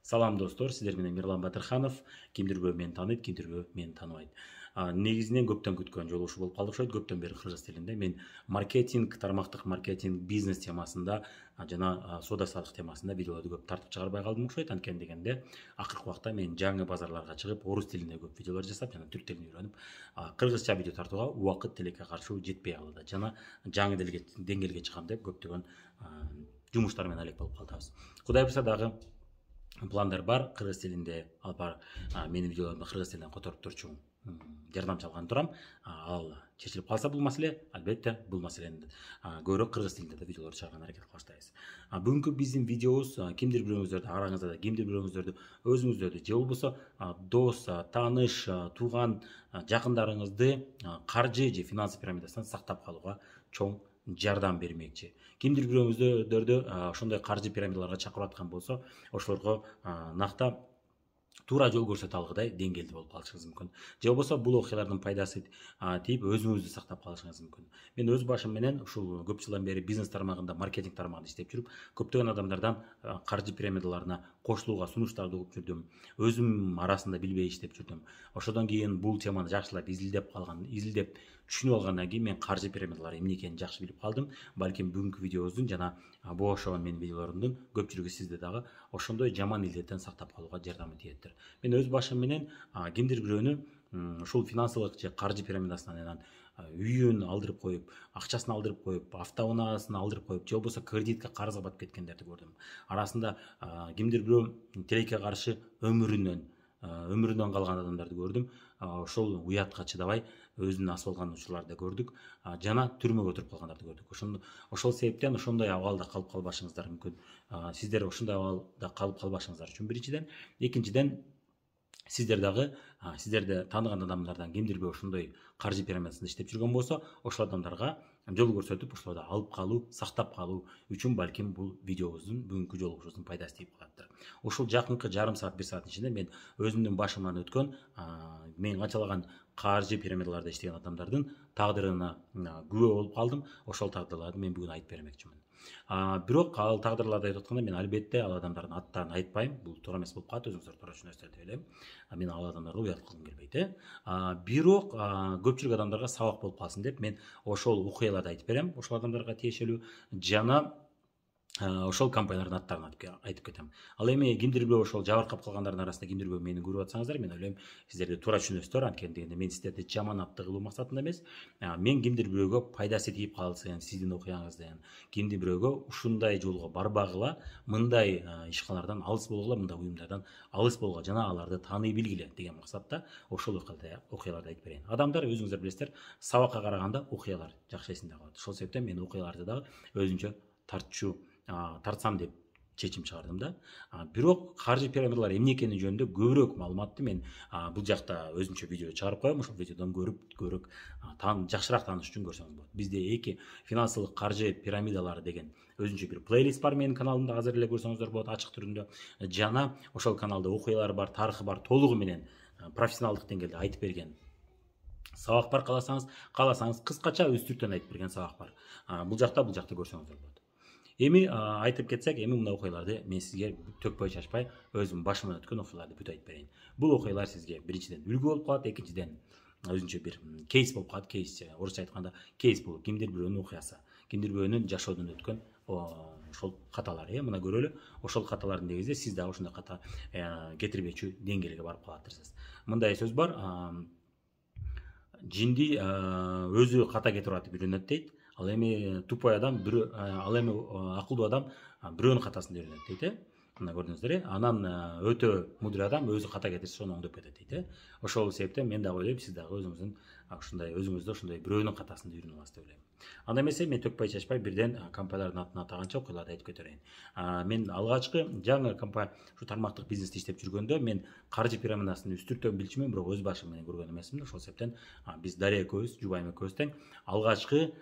Салам достор, сіздер менен Мирлан Батырханов. Кимдирбөө мени тааныйт, кимдирбөө мени тааныбайт. Негизинен көптөн күткөн жолугушуу болуп калды окшойт. Көптөн бери кыргыз тилинде мен маркетинг, тармактык маркетинг, бизнес темасында жана соода саттык темасында видеолорду көп тартып чыгарбай калдым окшойт. Анткени дегенде акыркы убакта мен жаңы базарларга чыгып, орус тилинде көп видеолор жасап жана түрк тилин үйрөнүп, кыргызча видео тартууга убакыт тилекке каршы жетпей калды. Жана жаңы деңгээлге чыгам деп көптөгөн жумуштар менен алек болуп калдыбыз. Кудай буюрса дагы пландар бар, кыргыз тилинде алып бар, менин видеолорумду кыргыз тилинен которуп турчу жардамчы алган турам. Ал чечилип калса бул маселе, албетте бул маселени көбүрөөк кыргыз тилинде да видеолор чыгарган аракет кылып баштайбыз. Бүгүнкү биздин видеобуз кимдир бирөөңүздөрдү араңызда да кимдир бирөөңүздөрдү өзүңүздөрдү же болбосо дос, тааныш, тууган, жакындарыңызды каржы же финансы пирамидасынан сактап калууга чоң жардам бермекчи. Кимдир бирөөңүздөрдү ошондой каржы пирамидаларга чакырып аткан болсо, ошолорго накта туура жол көрсөтө алгыдай деңгээлде болуп калышыңыз мүмкүн. Же болбосо бул окуялардын пайдасы тийип өзүңүздү сактап калышыңыз мүмкүн. Мен өз башым менен ушул көп жылдан бери бизнес тармагында, маркетинг тармагында иштеп жүрүп, көптөгөн адамдардан каржы пирамидаларына кошулууга сунуштарды угуп жүрдүм. Өзүм арасында билбей иштеп жүрдүм. Ошодон кийин бул теманы жакшылап изилдеп түшүнүп алгандан кийин мен каржы пирамидалары эмне экенин жакшы билип калдым. Балким бүгүнкү видеобуздун жана бул ошогон менин видеолорумдун көпчүлүгү сизди дагы ошондой жаман илдеттен сактап калууга жардамы тиеттир. Мен өз башым менен кимдир бирөөнү ушул финансылык же каржы пирамидасынан үйүн алдырып коюп, акчасын алдырып коюп, автоунаасын алдырып коюп, же болбосо кредитке карызга батып кеткендерди көрдүм. Арасында кимдир бирөө тилекке каршы өмүрүнөн калган адамдарды көрдүм. Ошол уятка чыдабай өзүнүн асып алган учурларды көрдүк. Жана түрмөгө отуруп калгандарды көрдүк. Ошол себептен ошондой абалда калып калбашыңыздар мүмкүн. Сиздер ошондой абалда калып калбашыңыздар үчүн биринчиден, экинчиден сиздерди тааныган адамдардан кимдир бирөө ошондой каржы пирамидасында иштеп жүргөн болсо, ошол адамдарга жол көрсөтүп, ошолорду алып калуу, сактап калуу үчүн балким бул видеобуздун бүгүнкү жолугушуубуздун пайдасы тийип калаттыр. Ушул жакынкы жарым саат, 1 сааттын ичинде мен өзүмдүн башыман өткөн, мен канчалаган каржы пирамидаларда иштеген адамдардын тагдырына күбө болуп калдым. Ошол тагдырларды мен бүгүн айтып бермекчимин. Бирок ал тагдырларды айтып атканда мен албетте ал адамдардын аттарын айтпайм. Бул туура эмес болуп калат, өзүңүздөр туура түшүнөсүздөр деп ойлойм. Мен ал адамдарга уят кылгым келбейт. Бирок көпчүлүк адамдарга сабак болуп калсын деп мен ошол окуяларды айтып берем, ошол адамдарга тиешелүү жана ошол компаниялардын аттарын айтып кетем. Ал эми кимдир бирөө ошол жабыркап калгандардын арасында кимдир бирөө мени көрүп атсаңыздар, мен ойлойм сиздерди туура түшүнөсүздөр. Анткени дегенде мен сиздерди жаманатты кылуу максатында эмес, мен кимдир бирөөгө пайдасы тийип калсын сиздин окуяңыздан, кимдир бирөөгө ушундай жолго барбагыла, мындай ишканалардан алыс болгула, мындай уюмдардан алыс болгула жана аларды тааный билгиле деген максатта ошол окуяларды айтып берейин. Адамдар өзүңүздөр билесиздер, сабакка караганда окуялар жакшы эсинде калат. Ошол себептен мен окуяларды дагы өзүнчө тартсам деп чечим чыгардым да. Бирок каржы пирамидалары эмне экени жөнүндө көбүрөөк маалыматты мен бул жакта өзүнчө видео чыгарып коем. Ошол видеодон көрүп жакшыраак тааныш үчүн көрсөңүз болот. Бизде эки финансылык каржы пирамидалары деген өзүнчө бир плейлист бар менин каналымда, азыр эле көрсөңүздөр болот ачык түрүндө. Жана ошол каналда окуялар бар, тарыхы бар, толугу менен профессионалдык деңгээлде айтып берген сабак бар. Кааласаңыз кыскача үстүртөн айтып берген сабак бар. Бул жакта көрсөңүздөр болот. Эми айтып кетсек, эми мына окуяларды мен сизге төкпөй чачпай өзүм башыман өткөн окуяларды бүт айтып берейин. Бул окуялар сизге биринчиден үлгү болуп калат, экинчиден өзүнчө бир кейс болуп калат. Кейс, орусча айтканда, кейс бул кимдир бирөөнүн окуясы, кимдир бирөөнүн жашоодон өткөн ошол каталары. Мына көрөлү, ошол каталардын негизинде сиз дагы ошондой ката кетирбечү деңгээлге барып калаттырсыз. Мындай сөз бар, жинди өзү ката кетирип атып үйрөнөт дейт. Ал эми тупой адам, акылдуу адам бирөөнүн катасын үйрөнөт дейт. Мына көрдүңүздөр, анан өтө мудрый адам өзү ката кетирсе ошону оңдоп кетет дейт. Ошол себептен мен дагы ойлойм, сиз дагы өзүңүздү ошондой бирөөнүн катасында үйрөнүп аласыз деп ойлойм. Анда эмесе мен төкпөй чачпай бирден компаниялардын атын атаганча окуяларды айтып кетерейин. Мен алгачкы жаңы ушу тармактык бизнесте иштеп жүргөндө мен каржы пирамидасын үстүртөн билчүмүн, бирок өз башым менен көргөн эмесмин. Ошол себептен биз Дария экөөбүз, жубайым экөөбүз тең алгачкы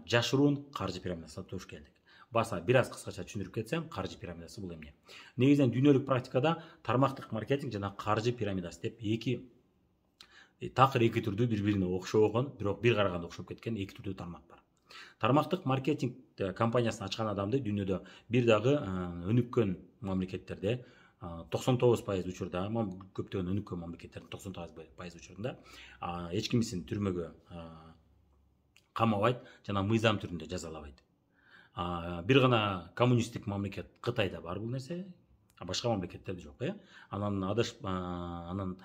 жашыруун каржы пирамидасына туш келдик. Баса бир аз кыскача түшүндүрүп кетсем, каржы пирамидасы бул эмне? Негизинен дүйнөлүк практикада тармактык маркетинг жана каржы пирамидасы деп такыр эки түрдүү бири-бирине окшогон, бирок бир караганда окшоп кеткен эки түрдүү тармак бар. Тармактык маркетинг компаниясын ачкан адамды дүйнөдө бир дагы өнүккөн мамлекеттерде 99% учурда, көптөгөн өнүккөн мамлекеттердин 99% учурунда эч кимисин түрмөгө камабайт жана мыйзам түрүндө жазалабайт. Бир гана коммунисттик мамлекет Кытайда бар бул нерсе, башка мамлекеттерде жок. Анан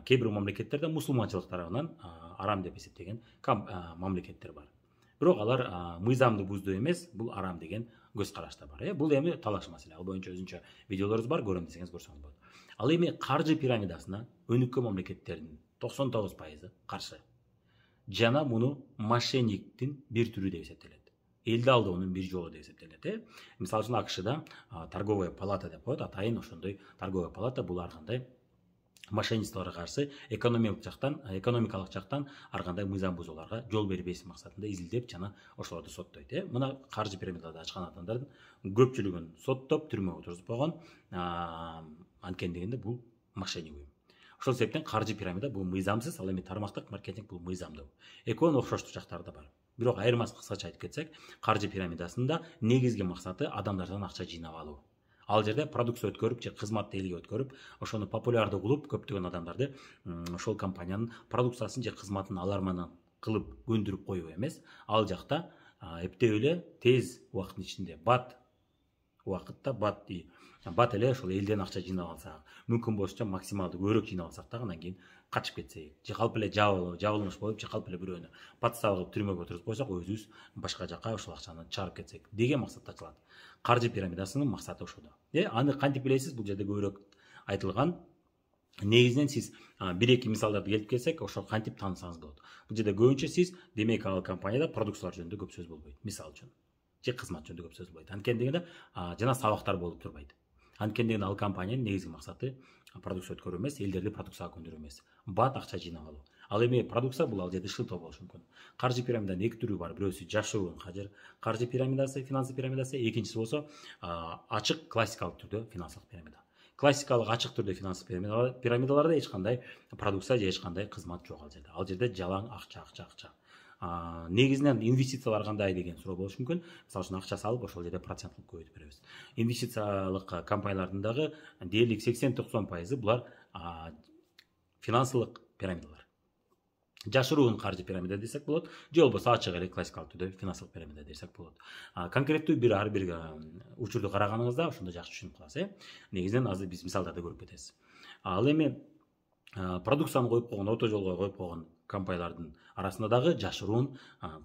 кээ бир мамлекеттерде мусулманчылык тарабынан арам деп эсептеген мамлекеттер бар. Бирок алар мыйзамды бузду эмес, бул арам деген көз карашта бар. Бул эми талаш маселе. Ал боюнча өзүнчө видеолорубуз бар, көрөм десеңиз көрсөңүз болот. Ал эми каржы пирамидасына өнүккөн мамлекеттердин 99% каршы. Жана муну мошенниктин бир түрү деп эсептелет. Элди алдоонун бир жолу деп эсептелет. Мисалы үчүн АКШда торговая палата деп коет, атайын ошондой торговая палата бул ар кандай мошенничестволорго каршы экономикалык жактан ар кандай мыйзам бузууларга жол бербеш максатында изилдеп жана ошолорду соттойт. Мына каржы пирамидаларды ачкан адамдардын көпчүлүгүн соттоп түрмөгө отургузуп койгон. Анткени дегенде бул мошенник уюм. Ошол себептен каржы пирамида бул мыйзамсыз, ал эми тармактык маркетинг бул мыйзамдуу. Экөөнүн октоштуу жактары да бар. Бирок айырмасы кыскача айтып кетсек, каржы пирамидасында негизги максаты адамдардан акча жыйнап алуу. Ал жерде продукция өткөрүп же кызматты элге өткөрүп, ошону популярдуу кылып, көптөгөн адамдарды ошол компаниянын продукциясын же кызматын аларман кылып көндүрүп коюу эмес. Ал жакта эптеп эле тез убакыттын ичинде бат эле ошол элден акча жыйнап алсак, мүмкүн болушунча максималдуу көбүрөөк жыйнап алсак дагы анан кийин качып кетсек, же калп эле жабылмыш болуп, же калп эле бирөөнү подстава кылып түрмөгө отургузуп койсок, өзүбүз башка жака ошол акчаны чыгарып кетсек деген максатта ачылат. Каржы пирамидасынын максаты ошодо. Аны кантип билесиз? Бул жерде көбүрөөк айтылган. Негизинен сиз бир-эки мисалдарды келтирип кетсек, ошол кантип таанысаңыз болот. Бул жерде көбүнчө сиз демек ал компанияда продукциялар жөнүндө көп сөз болбойт, мисалы үчүн. Же кызмат жөнүндө көп сөз болбойт. Анткени дегенде жана сабактар болуп турбайт. Анткени дегенде ал компаниянын негизги максаты продукция өткөрүү эмес, элдерди продукцияга көндүрүү эмес. Бат акча жыйнап алуу. Ал эми продукция бул ал жерде шылтоо болушу мүмкүн. Каржы пирамиданын эки түрү бар. Бирөөсү жашыруун каржы пирамидасы, финансы пирамидасы, экинчиси болсо ачык классикалык түрдө финансылык пирамида. Классикалык ачык түрдө финансы пирамидаларда эч кандай продукция же эч кандай кызмат жок ал жерде. Ал жерде жалаң акча. Негизинен инвестициялар кандай деген суроо болушу мүмкүн. Мисалы үчүн акча салып, ошол жерде процент кылып көбөйтүп беребиз. Инвестициялык компаниялардын дагы дээрлик 80-90% булар финансылык пирамидалар. Жашыруун каржы пирамида десек болот, же болбосо ачык эле классикалык түрдө финансылык пирамида десек болот. Конкреттүү ар бир учурду караганыңызда ошондо жакшы түшүнүп каласыз. Негизинен азыр биз мисалдарды көрүп кетебиз. Ал эми продукцияны коюп койгон, ото жолго коюп койгон компаниялардын арасында дагы жашыруун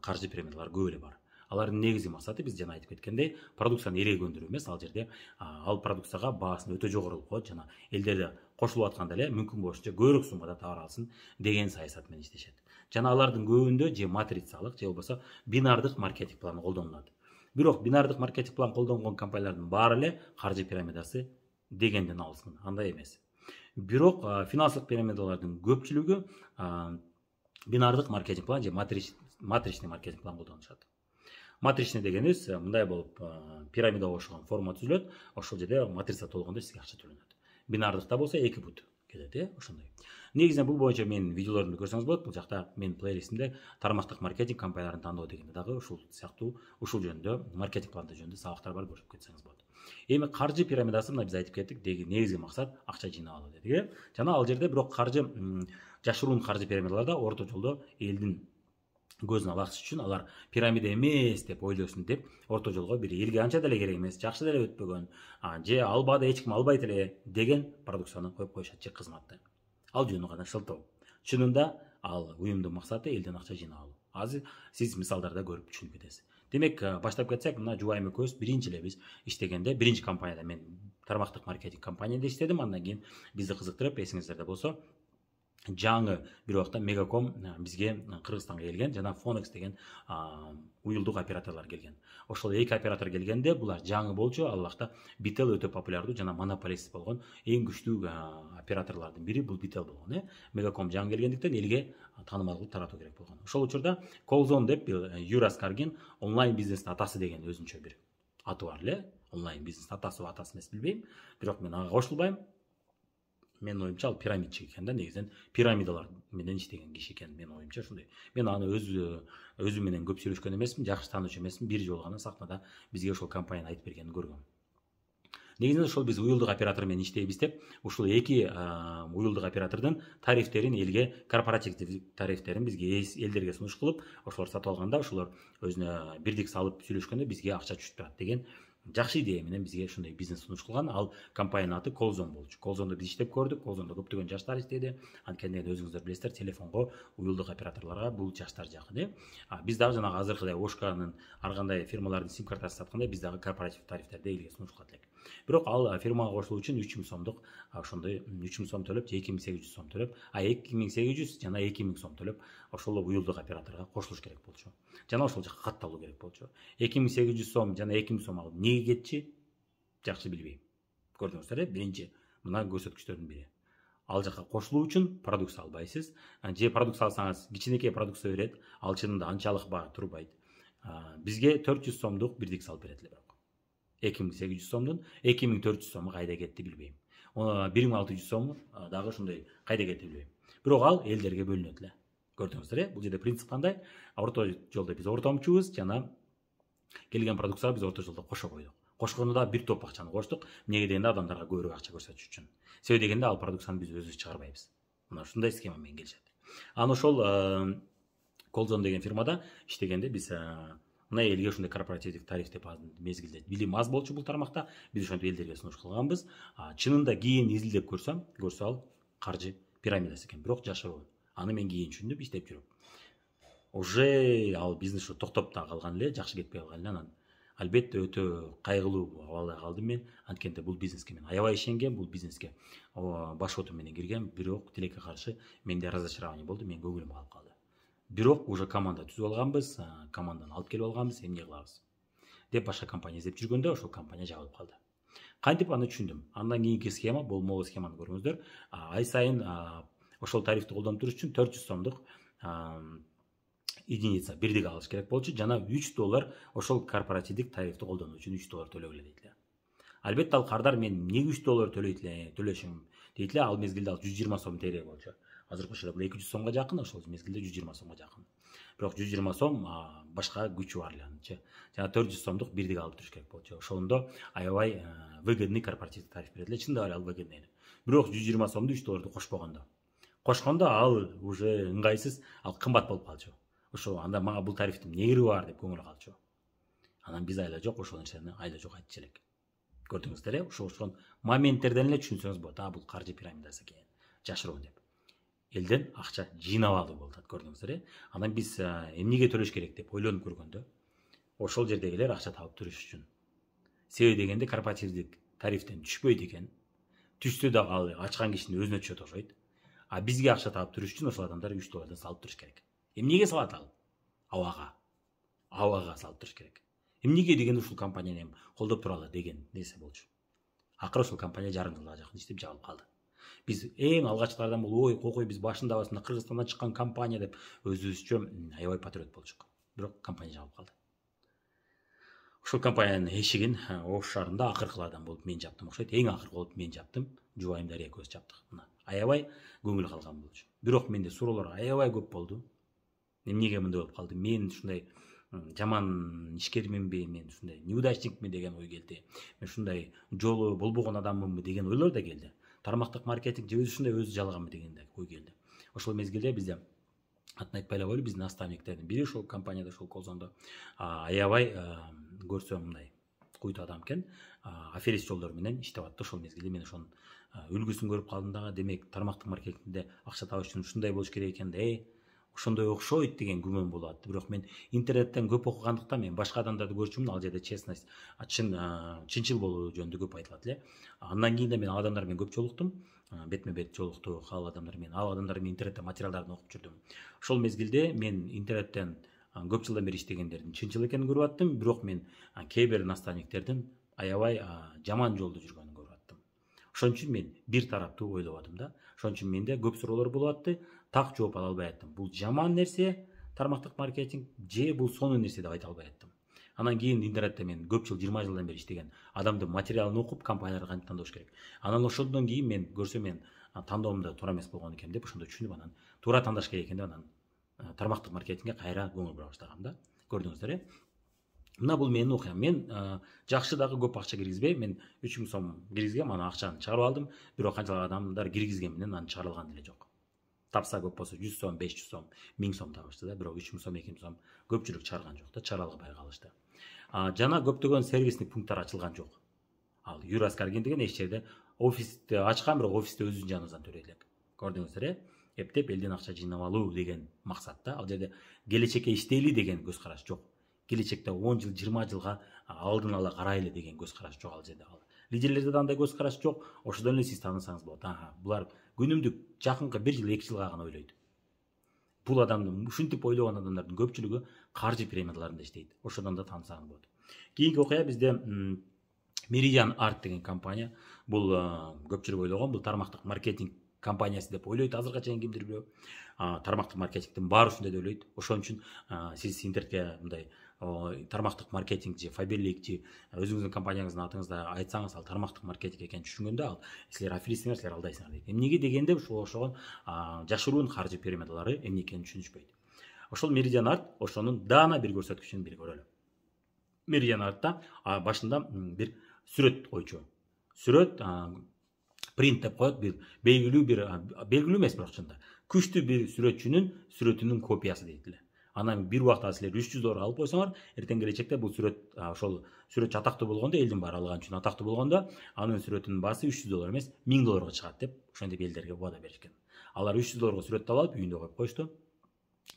каржы пирамидалар көп эле бар. Алардын негизги максаты биз жана айтып кеткендей, продукцияны эле көндүрүү эмес, ал жерде ал продукцияга баасын өтө жогору кылып коет жана элдерде кошулуп атканда эле мүмкүн болушунча көбүрөөк суммада товар алсын деген саясат менен иштешет. Жана алардын көбүндө же матрицалык же болбосо бинардык маркетинг планы колдонулат. Бирок бинардык маркетинг план колдонгон компаниялардын баары эле каржы пирамидасы дегенден алысын, андай эмес. Бирок финансылык пирамидалардын көпчүлүгү бинардык маркетинг план же матричный маркетинг план колдонушат. Матричный дегенибиз мындай болуп, пирамидага окшогон форма түзүлөт, ошол жерде матрица толгондо сизге акча төлөнөт. Бинардыкта болсо эки бут келет, ошондой. Негизинен бул боюнча менин видеолорумду көрсөңүз болот. Бул жакта менин плейлистимде тармактык маркетинг компанияларын тандоо дегенде дагы ушул сыяктуу ушул жөнүндө маркетинг пландар жөнүндө сабактар бар, көрүп кетсеңиз болот. Эми каржы пирамидасы мына биз айтып кеттик, негизги максат акча жыйнап алуу дедик. Жана ал жерде бирок жашыруун каржы пирамидаларда орто жолдо элдин көзүн алакчы үчүн алар пирамида эмес деп ойлосун деп орто жолго бир элге анча деле керек эмес, жакшы деле өтпөгөн, же албады, эч ким албайт эле деген продукцияны коюп коюшат же кызматты. Ал жөнүндө гана шылтоо. Чынында ал уюмдун максаты элден акча жыйнап алуу. Азыр сиз мисалдарда көрүп түшүнүп кетесиз. Демек, баштап кетсек, мына Жубайым экөөбүз биринчи эле биз иштегенде, биринчи компанияда мен тармактык маркетинг компанияда иштедим. Андан кийин бизди кызыктырып, эсиңиздерде болсо, жаңы бир убакта Мегаком бизге Кыргызстанга келген, жана Fonex деген уюлдук операторлор келген. Ошол эки оператор келгенде булар жаңы болчу, ал убакта Bitel өтө популярдуу жана монополист болгон эң күчтүү операторлордун бири бул Bitel болгон. Мегаком жаңы келгендиктен элге таанымал кылып таратуу керек болгон. Ошол учурда Callzone деп Юра Скаргин онлайн бизнестин атасы деген өзүнчө бир аты бар эле. Онлайн бизнестин атасы эмес билбейм, бирок мен ага кошулбайм. Менин оюмча ал пирамидчик экен да, негизинен пирамидалар менен иштеген киши экен, менин оюмча ушундай. Мен аны өзү менен көп сүйлөшкөн эмесмин, жакшы таануучу эмесмин, бир жолу гана сахнада бизге ошол компанияны айтып бергенин көргөм. негизинде ошол биз уюлдук оператор менен иштейбиз деп ушул эки уюлдук оператордун тарифтерин элге, корпоративдик тарифтерин бизге элдерге сунуш кылып, ошолор сатып алганда ошолор өзүнө бирдик салып сүйлөшкөндө бизге акча түшүп турат деген жакшы идея менен бизге ушундай бизнес сунуш кылган. Ал компаниянын аты Колзон болчу. Колзондо биз иштеп көрдүк. Колзондо көптөгөн жаштар иштеди. Анткени өзүңүздөр билесиздер, телефонго уюлдук операторлорго бул жаштар жакын, биз дагы жанагы азыркыдай Ошканын ар кандай фирмалардын сим картасын саткандай биз дагы корпоратив тарифтерди элге сунуш кылат элек. Бирок ал фирмага кошулуу үчүн 3000 сомдук ошондой 3000 сом төлөп, 2800 сом төлөп, 2800 жана 2000 сом төлөп ошол уюлдук операторго кошулуш керек болчу. Жана ошол жака катталуу керек болчу. 2800 сом жана 2000 сом алып неге кетчи? Жакшы билбейм. Көрдүңүздөр, биринчи мына көрсөткүчтөрдүн бири. Ал жака кошулуу үчүн продукция албайсыз. Же продукция алсаңыз кичинекей продукция берет, ал чынында анчалык баа турбайт. Бизге 400 сомдук бирдик салып берет эле бирок. 2800 сомдун 2400 сому кайда кетти билбейм. 1600 сому дагы ушундай кайда кетти билбейм. Бирок ал элдерге бөлүнөт эле. Көрдүңүздөр, бул жерде принцип кандай? Орто жолдо биз ортомчубуз жана келген продукцияга биз орто жолдо кошо койдук. Кошкондо да бир топ акчаны коштук. Эмнеге дегенде адамдарга көбүрөөк акча көрсөтүш үчүн. Себеби дегенде ал продукцияны биз өзүбүз чыгарбайбыз. Мына ушундай схема менен келишет. Анан ошол Колзон деген фирмада иштегенде биз мына элге ушундай корпоративдик тариф деп мезгилде билим аз болчу бул тармакта. Биз ошентип элдерге сунуш кылганбыз. Чынында кийин изилдеп көрсө ал каржы пирамидасы экен, бирок жашыруу. Аны мен кийин түшүндүм, иштеп жүрүп. Уже ал бизнес токтоп да калган эле, жакшы кетпей калган эле. Анан албетте өтө кайгылуу абалда калдым мен. Анткенде бул бизнеске мен аябай ишенгем, бул бизнеске баш оту менен киргем, бирок тилекке каршы менде разочарование болду, мен көңүлүм калып калды. Бирок уже команда түзүп алганбыз, команданы алып келип алганбыз, эмне кылабыз деп башка компания издеп жүргөндө ошол компания жабылып калды. Кантип аны түшүндүм? Андан кийинки схема, болмогу схеманы көрүңүздөр. Ай сайын ошол тарифти колдонуп туруш үчүн 400 сомдук единица бирдик алыш керек болчу, жана $3 ошол корпоративдик тарифти колдонуу үчүн $3 төлөгүлө дейт эле. Албетте ал кардар мен эмнеге $3 төлөшүм дейт эле, ал мезгилде ал 120 сом тегерек болчу. Азыркы учурда бул 200 сомго жакын, ошол мезгилде 120 сомго жакын. Бирок 120 сом башка күчү бар эле анчы. Жана 400 сомдук бирдик алып туруш керек болчу. Ошондо аябай выгодный корпоративдик тариф берет эле, чындап эле ал выгодный. Бирок 120 сомду $3 кошпогондо ал уже ыңгайсыз, ал кымбат болуп калчу. Ошо анда мага бул тарифтин эмне кереги бар деп көңүл калчу. Анан биз айла жок ошол нерсени айла жок айтчу элек. Көрдүңүздөр, ошол моменттерден эле түшүнсөңүз болот. Бул каржы пирамидасы экен, жашыруу деп. Элден акча жыйнап алуу болот, көрдүңүздөр. Анан биз эмнеге төлөш керек деп ойлонуп көргөндө, ошол жердегилер акча таап туруш үчүн. Себеби дегенде корпоративдик тарифтен түшпөйт экен. Түшсө дагы ал ачкан кишинин өзүнө түшөт окшойт. Бизге акча таап туруш үчүн ошол адамдар $3 салып туруш керек. Эмнеге салат ал? Абага салып туруш керек. Эмнеге дегенде ушул компанияны эми колдоп туралы деген нерсе болчу. Акыры ошол компания жарым жылга жакын иштеп жабылып калды. Биз эң алгачкылардан ой кокой биз башында Кыргызстандан чыккан компания деп өзүбүзчө аябай патриот болчук. Бирок компания жабылып калды. Ошол компаниянын эшигин Ош шаарында акыркылардан болуп мен жаптым окшойт. Эң акыркы болуп мен жаптым. Жубайымдар экөөбүз жаптык. Мына аябай көңүл калган болчу. Бирок менде суроолор аябай көп болду. Эмнеге мындай болуп калды? Мен ушундай жаман ишкерминби, мен ушундай неудачникмин деген ой келди. Мен ушундай жолу болбогон адаммынбы деген ойлор да келди. Тармактык маркетинг же ушундай өзү жалганбы деген ой келди. Ошол мезгилде бизде атын айтпай эле коелу, биздин наставниктердин бири ошол компанияда, ошол Колзондо аябай көрсөм мындай куйт адам экен. Аферист жолдор менен иштеп атты. Ошол мезгилде мен ошонун үлгүсүн көрүп калдым дагы. Демек, тармактык маркетингде акча табыш үчүн ушундай болуш керек экен да, ошондой окшойт деген күмөн болуп атты. Бирок мен интернеттен көп окугандыктан мен башка адамдарды көрчүмүн, ал жерде честность, чынчыл болуу жөнүндө көп айтылат эле. Андан кийин да мен ал адамдар менен көп жолуктум. Бетме бет жолуктук ал адамдар менен интернетте материалдарын окуп жүрдүм. Ошол мезгилде мен интернеттен көп жылдан бери иштегендердин чынчыл экенин көрүп аттым, бирок мен кээ бир наставниктердин аябай жаман жолдо жүргөнүн көрүп аттым. Ошон үчүн мен бир тараптуу ойлоп атым да. Ошон үчүн менде көп суроолор болуп атты. Так жооп ала албай аттым. Бул жаман нерсе тармактык маркетинг же бул сонун нерсе деп айта албай аттым. Анан кийин интернетте мен көп жыл 20 жылдан бери иштеген адамдын материалын окуп, компанияларды кантип тандош керек. Анан ошондон кийин мен көрсөм мен тандоомдо туура эмес болгон экен деп ошондо түшүнүп, анан туура тандаш керек экен деп анан тармактык маркетингге кайра көңүл бура баштагам да. Көрдүңүздөр, мына бул менин окуям. Мен жакшы дагы көп акча киргизбей, мен 3000 сом киргизгем, ана акчаны чыгарып алдым. Бирок канчалык адамдар киргизген менен анын чыгарылганы деле жок. Тапса көп болсо 100 сом, 500 сом, 1000 сом табышты да, бирок 3000 сом, 2000 сом көпчүлүк чыгарган жок да, чыгара албай калышты. Жана көптөгөн сервисник пункттар ачылган жок. Ал Юраскарген деген эч жерде офисти ачкан, бирок офисти өзүнүн жаныбыздан төлөйт элек. Көрдүңүздөр, эптеп элден акча жыйнап алуу деген максатта. Ал жерде келечекке иштейли деген көз караш жок. Келечекте 10 жыл, 20 жылга алдын ала карайлы деген көз караш жок ал жерде. Лидерлерде да андай көз караш жок. Ошодон эле сиз таанысаңыз болот. Булар күнүмдүк жакынкы 1 жыл, 2 жылга гана ойлойт. Бул адамдын ушинтип ойлогон адамдардын көпчүлүгү каржы пирамидаларында иштейт. Ошодон да таанысаңыз болот. Кийинки окуя бизде Meridian Art деген компания. Бул көпчүлүк ойлогон, бул тармактык маркетинг компаниясы деп ойлойт азыркыга чейин кимдир бирөө. Тармактык маркетингдин баары ушундай деп ойлойт. Ошон үчүн сиз интернетке мындай тармактык маркетинг же Faberlic же өзүңүздүн компанияңыздын атыңызды айтсаңыз, ал тармактык маркетинг экенин түшүнгөндө, ал силер аферистсиңер, силер алдайсыңар дейт. Эмнеге дегенде ушул ошогон жашыруун каржы пирамидалары эмне экенин түшүнүшпөйт. Ошол Meridian Art ошонун даана бир көрсөткүчүн бир көрөлү. Meridian Art'та башында бир сүрөт койчу. Сүрөт принт деп коет, бир белгилүү эмес, бирок чында күчтүү бир сүрөтчүнүн сүрөтүнүн копиясы дейт эле. Анан бир убакта силер 300 доллар алып койсоңор, эртең келечекте бул сүрөт, ошол сүрөтчү атактуу болгондо, элдин баары алган үчүн атактуу болгондо, анын сүрөтүнүн баасы 300 доллар эмес, 1000 долларга чыгат деп ошентип элдерге убада беришкен. Алар 300 долларга сүрөттү алып үйүндө коюп койушту.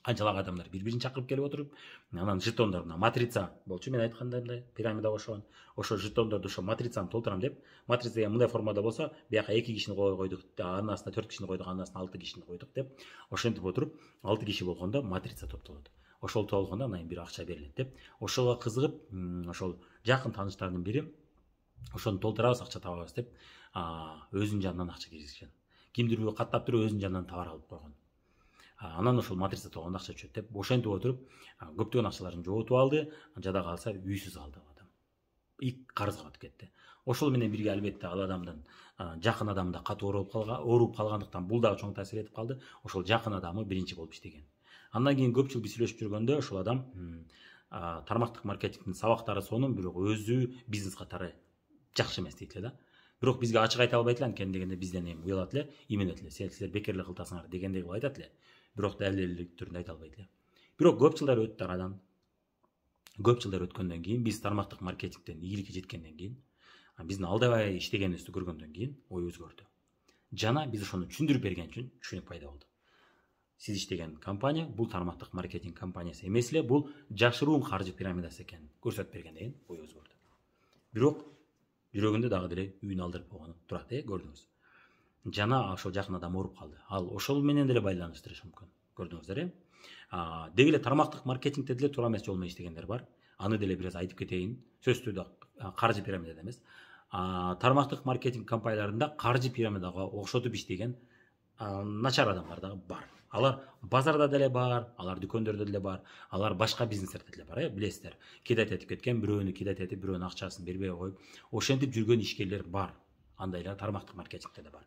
Канчалык адамдар бири-бирин чакырып келип отуруп, анан жетондорун матрица болчу, мен айткандай пирамида ошогон. Ошо жетондорду ошо матрицаны толтурам деп, матрица деген мындай формада болсо, бияка 2 кишини койдук, анын астына 4 кишини койдук, анын астына 6 кишини койдук деп, ошентип отуруп 6 киши болгондо матрица топтолот. Ошол толгондо анан бир акча берилет деп. Ошого кызыгып, ошол жакын тааныштардын бири ошону толтурабыз, акча табабыз деп, өзүнүн жанынан акча киргизген. Кимдир бирөө каттап туруп өзүнүн жанынан товар алып койгон. Анан ошол матрица толгондо акча түшөт деп, ошентип отуруп көптөгөн акчаларын жоотуп алды, жада калса үйсүз калды адам. Карызга батып кетти. Ошол менен бирге албетте ал адамдын жакын адамы да катуу ооруп калгандыктан бул дагы чоң таасир этип калды. Ошол жакын адамы биринчи болуп иштеген. Андан кийин көп жыл биз сүйлөшүп жүргөндө ошол адам тармактык маркетингдин сабактары сонун, бирок өзү бизнес катары жакшы эмес дейт эле да. Бирок бизге ачык айта албайт эле, анткени дегенде бизден эми уялат эле, именет эле, силер бекерлик кылтасыңар дегендей кылып айтат эле. Бирок далилдүү түрүндө айта албайт эле. Бирок көп жылдар өттү арадан. Көп жылдар өткөндөн кийин, биз тармактык маркетингден ийгиликке жеткенден кийин, биздин алдабай иштегенибизди көргөндөн кийин ой өзгөрдү. Жана биз ошону түшүндүрүп берген үчүн түшүнүк пайда болду. Сиз иштеген компания бул тармактык маркетинг компаниясы эмес эле, бул жашыруун каржы пирамидасы экенин көрсөтүп бергенден кийин ой өзгөрдү. Бирок жүрөгүндө дагы деле үйүн алдырып койгону турат, көрдүңүз. Жана ошол жакын адам ооруп калды. Ал ошол менен деле байланыштырышы мүмкүн. Көрдүңүздөр, деги эле тармактык маркетингде деле туура эмес жол менен иштегендер бар. Аны деле бир аз айтып кетейин. Сөзсүз да каржы пирамидада эмес. Тармактык маркетинг компанияларында каржы пирамидага окшотуп иштеген начар адамдар дагы бар. Алар базарда деле бар, алар дүкөндөрдө деле бар, алар башка бизнестерде деле бар, билесиздер. Кедайт этип кеткен, бирөөнү кедайт этип, бирөөнүн акчасын бербей коюп, ошентип жүргөн ишкерлер бар. Андайлар тармактык маркетингде да бар.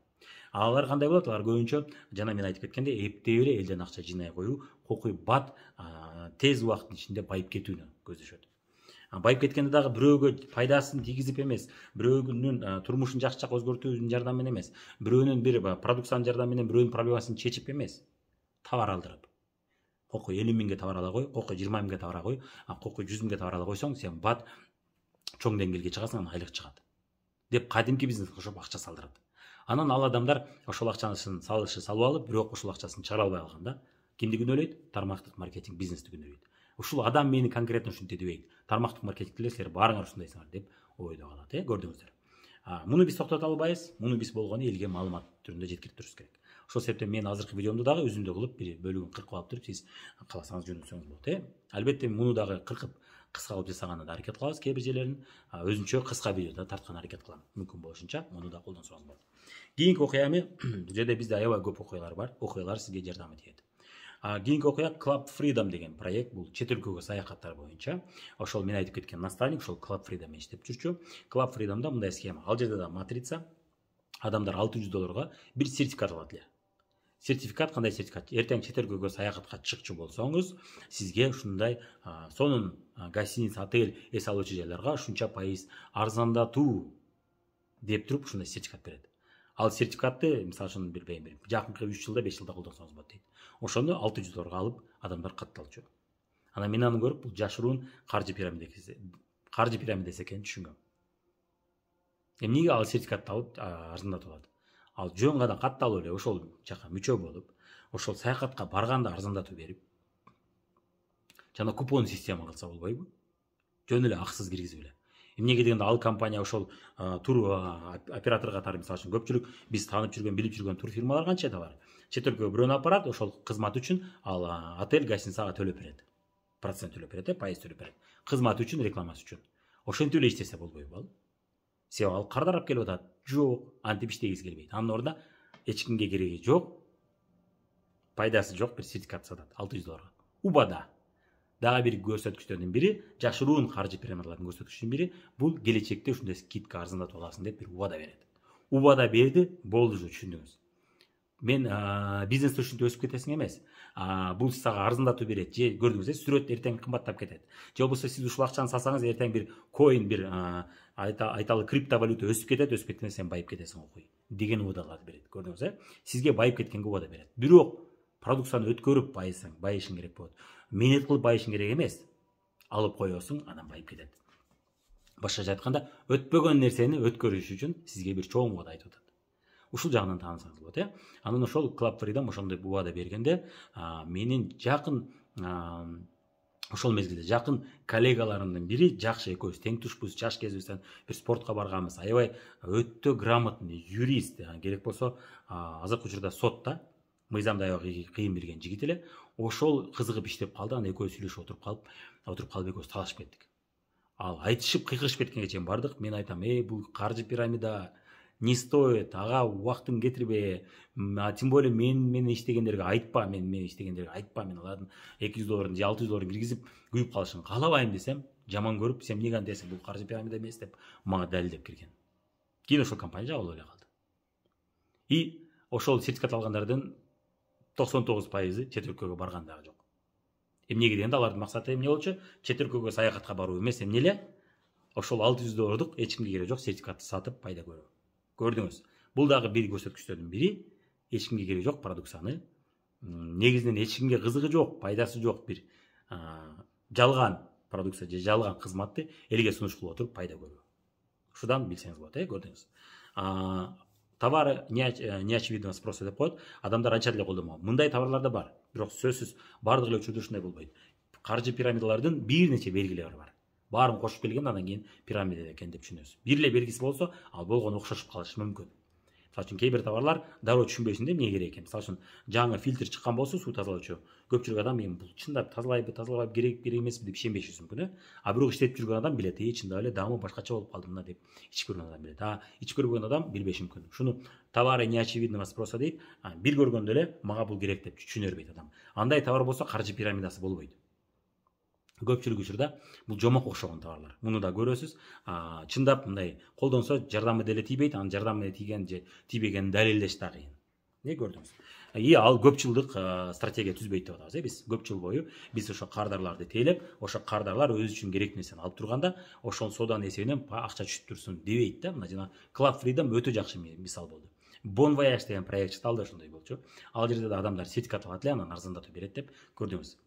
Алар кандай болот? Алар көбүнчө жана мен айтып кеткендей, эптеп эле элден акча жыйнай коюу, кокуй бат, тез убакыттын ичинде байып кетүүнү көздөшөт. Байып кеткенде дагы бирөөгө пайдасын тийгизип эмес, бирөөнүн турмушун жакшы жакка өзгөртүүнүн жардамы менен эмес, бирөөнүн бир продукциянын жардамы менен бирөөнүн проблемасын чечип эмес, товар алдырып. Кокуй 50 миңге товар ала кой, кокуй 20 миңге товар ала кой, кокуй 100 миңге товар ала койсоң, сен бат чоң деңгээлге чыгасың, анан айлык чыгат. Деп кадимки бизнеске окшоп акча салдырат. Анан ал адамдар ошол акчасын салып алып, бирок ошол акчасын чыгара албай калганда, кимди күнөөлөйт? Тармактык маркетинг бизнести күнөөлөйт. Ушул адам мени конкретно ушинтип дебейт. Тармактык маркетингде силер баарыңар ушундайсыңар деп ойдо калат, көрдүңүздөр. Муну биз токтото албайбыз. Муну биз болгону элге маалымат түрүндө жеткирип турушубуз керек. Ошол себептен мен азыркы видеомду дагы өзүмдө кылып, бир бөлүгүн кыркып алып туруп, сиз кааласаңыз жөнөтсөңүз болот, Албетте муну дагы кыркып кыска кылып жасаганына да аракет кылабыз, кээ бир жерлерин өзүнчө кыска видеода тарткан аракет кылам. Мүмкүн болушунча муну да колдонсоңуз болот. Кийинки окуя эми, бул жерде бизде аябай көп окуялар бар. Окуялар сизге жардам этет. Кийинки окуя Club Freedom деген проект, бул чет өлкөгө саякаттар боюнча. Ошол мен айтып кеткен наставник ошол Club Freedom иштеп жүрчү. Club Freedom'да мындай схема. Ал жерде да матрица, адамдар 600 долларга бир сертификат алат эле. Сертификат кандай сертификат? Эртең чет өлкөгө саякатка чыкчу болсоңуз, сизге ушундай сонун гостиница, отель эс алуучу жайларга ушунча пайыз арзандатуу деп туруп ушундай сертификат берет. Ал сертификатты мисалы үчүн билбейм, бир жакынкы 3 жылда 5 жылда колдонсоңуз болот дейт. Ошону 600 долларга алып адамдар катталчу. Анан мен аны көрүп бул жашыруун каржы пирамидасы экенин түшүнгөм. Эмнеге ал сертификатты алып арзандатып алат? Ал жөн гана катталып эле ошол жака мүчө болуп, ошол саякатка барганда арзандатуу берип, жана купон система кылса болбойбу? Жөн эле аксыз киргизип эле. Эмнеге дегенде ал компания ошол тур оператор катары, мисалы үчүн көпчүлүк биз таанып жүргөн, билип жүргөн тур фирмалар канча да бар. Чет өлкөгө бирөөнү апарат, ошол кызмат үчүн ал отель гостиницага төлөп берет. Процент төлөп берет, пайыз төлөп берет. Кызмат үчүн, рекламасы үчүн. Ошентип эле иштесе болбойбу ал? Себеби ал кардарап келип атат. Жок, антип иштегиси келбейт. Анын ордуна эч кимге кереги жок, пайдасы жок бир сертификат сатат 600 долларга. Убада. Дагы бир көрсөткүчтөрдүн бири, жашыруун каржы пирамидалардын көрсөткүчүнүн бири, бул келечекте ушундай скидка арзандатып аласың деп бир убада берет. Убада берди, болду ушу түшүндүңүз. Мен бизнесте ушинтип өсүп кетесиң эмес. Бул сага арзандатуу берет, же көрдүңүз, сүрөт эртең кымбаттап кетет. Же болбосо сиз ушул акчаны салсаңыз, эртең бир коин, бир айталы криптовалюта өсүп кетет, өсүп кеткенде сен байып кетесиң окуй деген убадаларды берет. Көрдүңүз, Сизге байып кеткенге убада берет. Бирок продукцияны өткөрүп байышың керек болот. Менет кылып байышың керек эмес. Алып коесуң, анан байып кетет. Башкача айтканда, өтпөгөн нерсени өткөрүш үчүн сизге бир чоң убада айтып атат. Ушул жагынан таанысаңыз болот, Анан ошол Club Freedom ошондой убада бергенде, менин жакын ошол мезгилде жакын коллегаларымдын бири, жакшы экөөбүз тең тушпуз, жаш кезибизден бир спортко барганбыз, аябай өтө грамотный юрист, керек болсо азыркы учурда сотто мыйзамды аябай кыйын билген жигит эле. Ошол кызыгып иштеп калды, анан экөөбүз сүйлөшүп отуруп калып экөөбүз талашып кеттик. Ал айтышып кыйкырышып кеткенге чейин бардык. Мен айтам, бул каржы пирамида не стоит, ага убактын кетирбе, тем более мен иштегендерге айтпа, мен алардын 200 долларын же 600 долларын киргизип күйүп калышын каалабайм десем, жаман көрүп, сен эмнеге антесиң, бул каржы пирамида эмес деп мага далилдеп келген. Кийин ошол компания жабылып эле калды. И ошол сертификат алгандардын 99% чет өлкөгө барган дагы жок. Эмнеге дегенде алардын максаты эмне болчу? Чет өлкөгө саякатка баруу эмес, эмне эле? Ошол 600 доллардык эч кимге кереги жок сертификатты сатып пайда көрүү. Көрдүңүз. Бул дагы бир көрсөткүчтөрдүн бири, эч кимге кереги жок продукцияны, негизинен эч кимге кызыгы жок, пайдасы жок бир жалган продукция же жалган кызматты элге сунуш кылып отуруп пайда көрүү. Ушудан билсеңиз болот, көрдүңүз. Товары неочевидного спроса деп коет. Адамдар анча деле колдонбогон. Мындай товарлар да бар, бирок сөзсүз бардык эле учурда ушундай болбойт. Каржы пирамидалардын бир нече белгилери бар. Баарын кошуп келгенде андан кийин пирамида экен деп түшүнөсүз. Бир эле белгиси болсо, ал болгону окшошуп калышы мүмкүн. Мисалы үчүн кээ бир товарлар дароо түшүнбөйсүң да эмне керек экен. Мисалы үчүн жаңы фильтр чыккан болсо, суу тазалоочу, көпчүлүк адам бул чындап тазалайбы, тазалабайбы, керек эмеспи деп ишенбеши мүмкүн, А бирок иштетип жүргөн адам билет, чындап эле дамы башкача болуп калды мына деп ичип көргөн адам билет. Ичип көрбөгөн адам билбеши мүмкүн. Шуну товары неочевидного спроса дейт. Бир көргөндө эле мага бул керек деп түшүнө бербейт адам. Андай товар болсо каржы пирамидасы болбойт. Көпчүлүк учурда бул жомок окшогон товарлар. Муну да көрөсүз. Чындап мындай колдонсо жардамы деле тийбейт, анын жардамы тийген же тийбегенин далилдеш да кыйын. Не көрдүңүз? Ал көп жылдык стратегия түзбөйт деп атабыз, биз көп жыл бою биз ошо кардарларды тейлеп, ошо кардарлар өзү үчүн керектүү нерсени алып турганда, ошол соданын эсебинен акча түшүп турсун дебейт да. Мына жана Club Freedom өтө жакшы мисал болду. Bon Voyage деген проект чыкталды, ошондой болчу. Ал жерде да адамдар сертификат алат эле, анан арзандатуу берет деп көрдүңүз.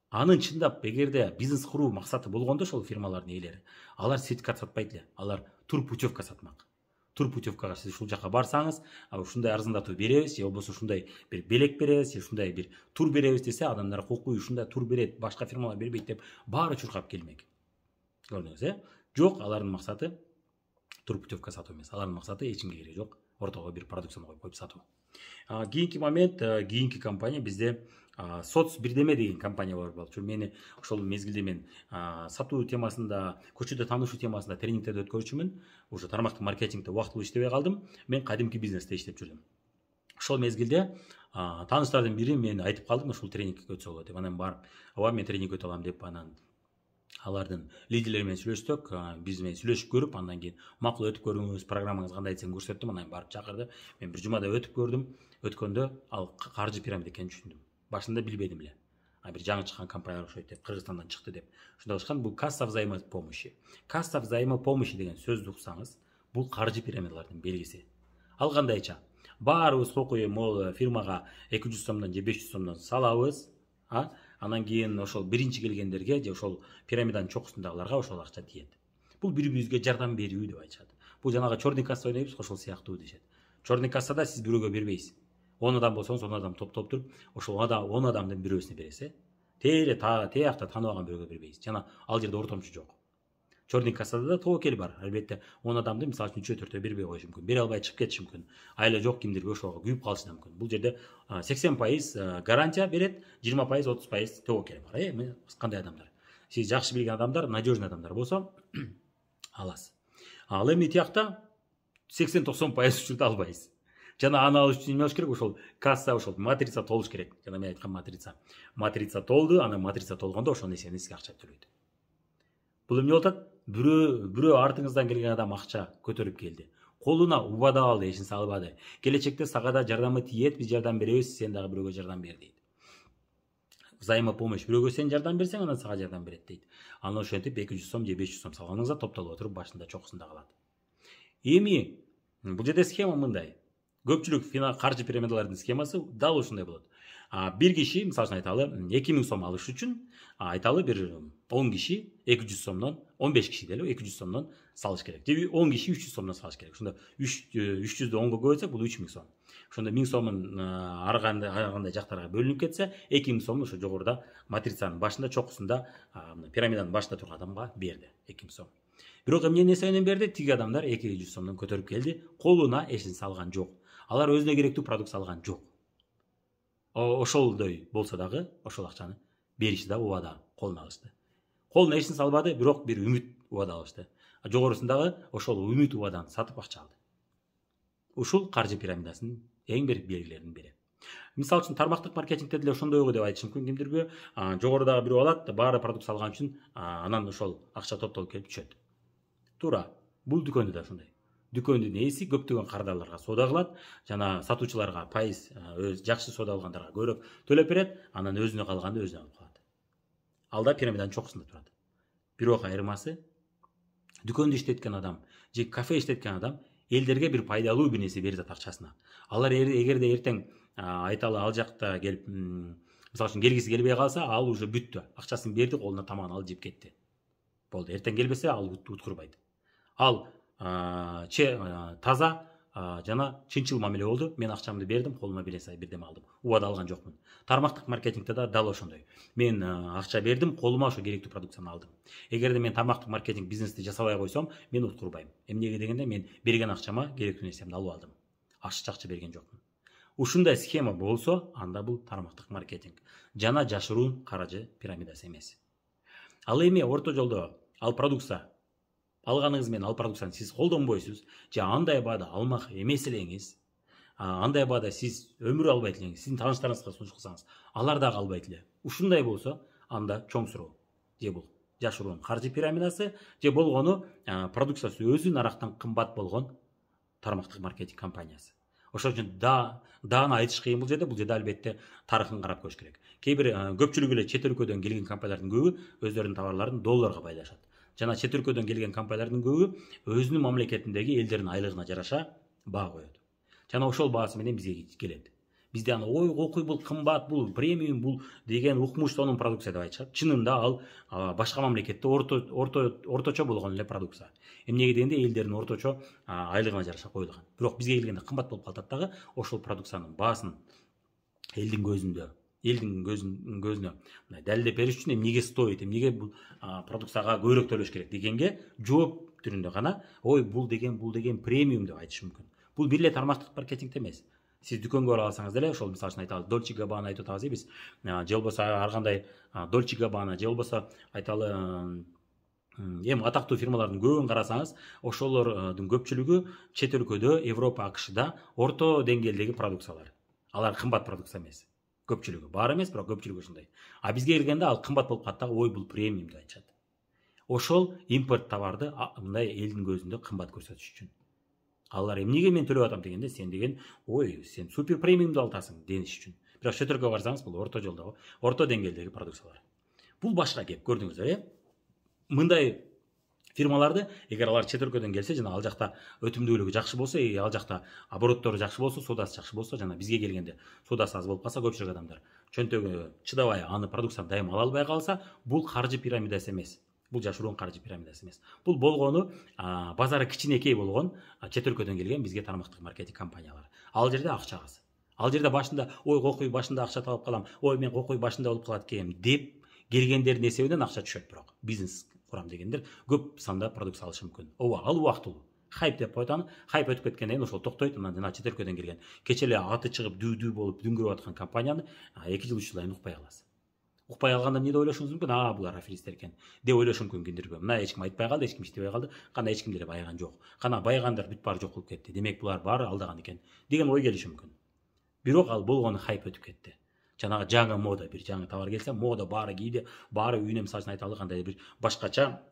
Анын чындап эгерде бизнес куруу максаты болгондо ошол фирмалардын ээлери, алар сертификат сатпайт эле, алар тур путевка сатмак. Тур путевкага сиз ушул жака барсаңыз, ушундай арзандатуу беребиз, же болбосо ушундай бир белек беребиз, же ушундай бир тур беребиз десе, адамдар кокуй ушундай тур берет, башка фирмалар бербейт деп баары чуркап келмек. Көрдүңүз, Жок, алардын максаты тур путевка сатуу эмес. Алардын максаты эч кимге кереги жок, ортого бир продукцияны коюп сатуу. Кийинки момент, кийинки компания бизде соц бирдеме деген компания бар болчу. Мени ошол мезгилде мен сатуу темасында, көчөдө таанышуу темасында тренингтерди өткөрчүмүн. Уже тармактык маркетингде убактылуу иштебей калдым. Мен кадимки бизнесте иштеп жүрдүм. Ошол мезгилде тааныштардын бири мен айтып калдым, ушул тренингге өтсө болот деп. Анан барып, мен тренинг өтө алам деп, анан алардын лидерлери менен сүйлөштүк, биз менен сүйлөшүп көрүп, андан кийин макул өтүп көрүңүз, программаңыз кандай десем көрсөттүм, анан барып чакырды. Мен бир жумада өтүп көрдүм. Өткөндө ал каржы пирамида экенин түшүндүм. Башында билбедим эле. Бир жаңы чыккан компания окшойт деп, Кыргызстандан чыкты деп. Ошондо ачкан бул касса взаимопомощи. Касса взаимопомощи деген сөздү уксаңыз, бул каржы пирамидалардын белгиси. Ал кандайча? Баарыбыз кокуй мол фирмага 200 сомдон же 500 сомдон салабыз, анан кийин ошол биринчи келгендерге же ошол пирамиданын чокусундагыларга ошол акча тиет. Бул бири-бирибизге жардам берүү деп айтышат. Бул жанагы чорный касса ойнойбуз, ошол сыяктуу дешет. Чорный кассада сиз бирөөгө бербейсиз. 10 адам болсоңуз 10 адам топтоп туруп, ошол 10 адамдын бирөөсүнө бересиз. Теякта тааныбаган бирөөгө бербейсиз. Жана ал жерде ортомчу жок. Чорный кассада да тобокел бар. Албетте 10 адамды мисалы үчүн 3-4 бербей коюш мүмкүн. Бере албай чыгып кетиши мүмкүн. Айла жок кимдирге ошого күйүп калышы мүмкүн. Бул жерде 80% гарантия берет, 20% 30% тобокел бар. Эми кандай адамдар? Сиз жакшы билген адамдар, надежный адамдар болсо аласыз. Ал эми тиякта 80-90% учурда албайсыз. Жана аны алыш үчүн эмне болуш керек? Ошол касса, ошол матрица толуш керек. Жана мен айткан матрица. Матрица толду, анан матрица толгондо ошонун эсебинен сизге акча төлөйт. Бул эмне болот? Бирөө артыңыздан келген адам акча көтөрүп келди. Колуна убада алды, эшин салбады. Келечекте сага да жардамы тиет, биз жардам беребиз, сен дагы бирөөгө жардам бер дейт. Взаимопомощь. Бирөөгө сен жардам берсең, анан сага жардам берет дейт. Анан ошентип 200 сом же 500 сом салганыңызда топтолуп отуруп башында чокусунда калат. Эми бул жерде схема мындай. Көпчүлүк каржы пирамидалардын схемасы дал ушундай болот. Бир киши, мисалы үчүн айталы, 2000 сом алыш үчүн, айталы бир 10 киши 200 сомдон, 15 киши деле 200 сомдон салыш керек. Же 10 киши 300 сомдон салыш керек. Ошондо 300'дү 10го көбөйтсөк, бул 3000 сом. Ошондо 1000 сомун ар кандай жактарга бөлүнүп кетсе, 2000 сомду ошо жогоруда матрицанын башында, чокусунда, пирамиданын башында турган адамга берди 2000 сом. Бирок эмне эсебинен берди? Тиги адамдар 200 сомдон көтөрүп келди, колуна эшин салган жок. Алар өзүнө керектүү продукт салган жок. Ошолдой болсо дагы ошол акчаны беришти да убада колуна алышты. Колуна эшин салбады, бирок бир үмүт убада алышты. Жогорусундагы ошол үмүт убадан сатып акча алды. Ушул каржы пирамидасынын эң бир белгилеринин бири. Мисалы үчүн тармактык маркетингде деле ошондойго деп айтыш мүмкүн кимдирге. Жогорудагы бирөө алат, баары продукт салган үчүн анан ошол акча топтолуп келип түшөт. Туура. Бул дүкөндө да ошондой. Дүкөндүн ээси көптөгөн кардарларга соода кылат, жана сатуучуларга пайыз өз жакшы соода алгандарга көбүрөөк төлөп берет, анан өзүнө калганды өзүнө алып калат. Ал да пирамиданын чокусунда турат. Бирок айырмасы, дүкөндө иштеткен адам же кафе иштеткен адам элдерге бир пайдалуу бир нерсе берет акчасына. Алар эгерде эртең айталы ал жакта келип, мисалы үчүн келгиси келбей калса, ал уже бүттү. Акчасын берди, колуна тамагын алып жеп кетти. Болду. Эртең келбесе, ал уткурбайт. Ал таза жана чынчыл мамиле болду. Мен акчамды бердим, колума бирдеме алдым. Убада алган жокмун. Тармактык маркетингде да дал ошондой. Мен акча бердим, колума ошо керектүү продукцияны алдым. Эгерде мен тармактык маркетинг бизнести жасабай койсом, мен уткурбайм. Эмнеге дегенде, мен берген акчама керектүү нерсемди алып алдым. Ашыкча акча берген жокмун. Ушундай схема болсо, анда бул тармактык маркетинг. Жана жашыруун каржы пирамидасы эмес. Ал эми орто жолдо ал продукция алганыңыз менен ал продукцияны сиз колдонбойсуз, же андай баада алмак эмес элеңиз, андай баада сиз өмүр албайт элеңиз, сиздин тааныштарыңызга сунуш кылсаңыз, алар дагы албайт эле. Ушундай болсо, анда чоң суроо. Же бул жашыруун каржы пирамидасы, же болгону продукциясы өзү нарактан кымбат болгон тармактык маркетинг компаниясы. Ошол үчүн дааны айтыш кыйын бул жерде албетте тарыхын карап көрүш керек. Кээ бир көпчүлүгү эле чет өлкөдөн келген компаниялардын көбү өздөрүнүн товарларын долларга байлашат. Жана чет өлкөдөн келген компаниялардын көбү өзүнүн мамлекетиндеги элдердин айлыгына жараша баа коет. Жана ошол баасы менен бизге келет. Бизде аны окуй бул кымбат, бул премиум, бул деген укмуш сонун продукция деп айтышат. Чынында ал башка мамлекетте орточо болгон эле продукция. Эмнеге дегенде элдердин орточо айлыгына жараша коюлган. Бирок бизге келгенде кымбат болуп калат дагы, ошол продукциянын баасын элдин көзүнө далилдеп бериш үчүн эмнеге стоит, эмнеге бул продукцияга көбүрөөк төлөш керек дегенге жооп түрүндө гана бул деген премиум деп айтыш мүмкүн. Бул бир эле тармактык маркетинг эмес. Сиз дүкөнгө бара алсаңыз деле, ошол мисалы үчүн айталы Dolce & Gabbana айтып атабыз биз, же болбосо ар кандай Dolce & Gabbana, же болбосо айталы эми атактуу фирмалардын көбүн карасаңыз, ошолордун көпчүлүгү чет өлкөдө, Европа, АКШда орто деңгээлдеги продукциялар. Алар кымбат продукция эмес. Көпчүлүгү, баары эмес, бирок көпчүлүгү ушундай. Бизге келгенде ал кымбат болуп калат дагы, бул премиум деп айтышат. ошол импорт товарды мындай элдин көзүндө кымбат көрсөтүш үчүн. Алар эмнеге мен төлөп атам дегенде, сен деген ой сен супер премиумду алатасың дениш үчүн. Бирок четөркөгө барсаңыз бул орто жолдогу, орто деңгээлдеги продукциялар. Бул башка кеп, көрдүңүздөр, мындай фирмаларды эгер алар четөркөдөн келсе, жана ал жакта өтүмдүүлүгү жакшы болсо, ал жакта обороттору жакшы болсо, содасы жакшы болсо, жана бизге келгенде содасы аз болуп калса, көпчүлүк адамдар чөнтөгү чыдабай аны продукцияны дайыма ала албай калса, бул каржы пирамидасы эмес. Бул жашыруун каржы пирамидасы эмес. Бул болгону базары кичинекей болгон четөркөдөн келген бизге тармактык маркетинг компаниялары. Ал жерде акча аз. Ал жерде башында ой кокуй башында акча таап калам, ой мен кокуй башында болуп калат экенмин деп келгендердин эсебинен акча түшөт, бирок бизнес курам дегендер көп санда продукция алышы мүмкүн. Ооба, ал убактылуу. Хайп деп коет аны. Хайп өтүп кеткенден кийин ошол токтойт. Анан жана четөркөдөн келген кече эле аты чыгып дүү болуп дүңгүрөп аткан компанияны 2 жыл 3 жылдан укпай каласыз. Укпай калганда эмне деп ойлошуңуз мүмкүн? Булар аферисттер экен деп ойлошу мүмкүн кимдирбе. Мына эч ким айтпай калды, эч ким иштебей калды. Кана эч ким деле байган жок. Кана байгандар бүт баары жок болуп кетти. Демек булар баары алдаган экен деген ой келиши мүмкүн. Бирок ал болгону хайп өтүп кетти. Жанагы жаңы мода, бир жаңы товар келсе, мода баары кийди, баары үйүнө мисалы үчүн айталы кандай бир башкача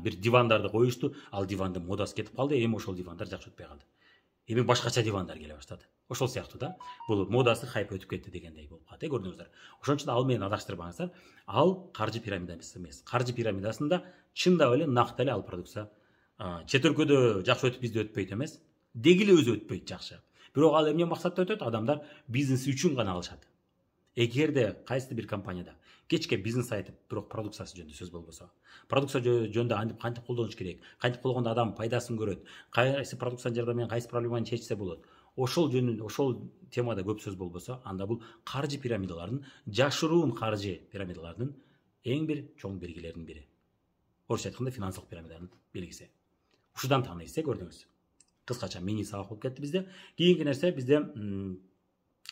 бир дивандарды коюшту, ал дивандын модасы кетип калды, эми ошол дивандар жакшы өтпөй калды. Эми башкача дивандар келе баштады. Ошол сыяктуу да, бул модасы хайп өтүп кетти дегендей болуп калат, көрдүңүздөр. Ошон үчүн ал менен адаштырбаңыздар. Ал каржы пирамидасы эмес. Каржы пирамидасында чындап эле накты эле ал продукция четөркөдө жакшы өтүп бизде өтпөйт эмес. Деги эле өзү өтпөйт жакшы. Бирок ал эмне максатта өтөт? Адамдар бизнес үчүн гана алышат. Эгерде кайсы бир компанияда кечке бизнес айтып, бирок продукциясы жөнүндө сөз болбосо, продукция жөнүндө кантип колдонуш керек, кантип колдонгондо адам пайдасын көрөт, кайсы продукциянын жардамы менен кайсы проблеманы чечсе болот, ошол жөнүндө, ошол темада көп сөз болбосо, анда бул каржы пирамидаларынын, жашыруун каржы пирамидаларынын эң бир чоң белгилеринин бири. Орусча айтканда финансылык пирамиданын белгиси. Ушудан тааныйсыз, көрдүңүз. Кыскача мини сабак болуп кетти бизде. Кийинки нерсе бизде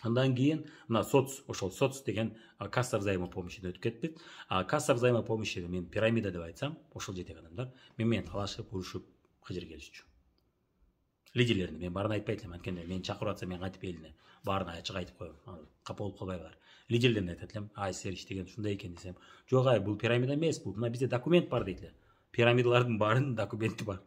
андан кийин мына соц деген касса взаимопомощи өтүп кетти. Касса взаимопомощи мен пирамида деп айтсам, ошол жетек адамдар менен талашып, урушуп кыжыр келишчү. Лидерлерин мен баарын айтпайт элем, анткени мен чакырып атса мен кантип элине баарына ачык айтып коем. Капа болуп калбайлар. Лидерлерин айтат элем, силер иштеген ушундай экен десем, жок бул пирамида эмес, бул мына бизде документ бар дейт эле. Пирамидалардын баарынын документи бар.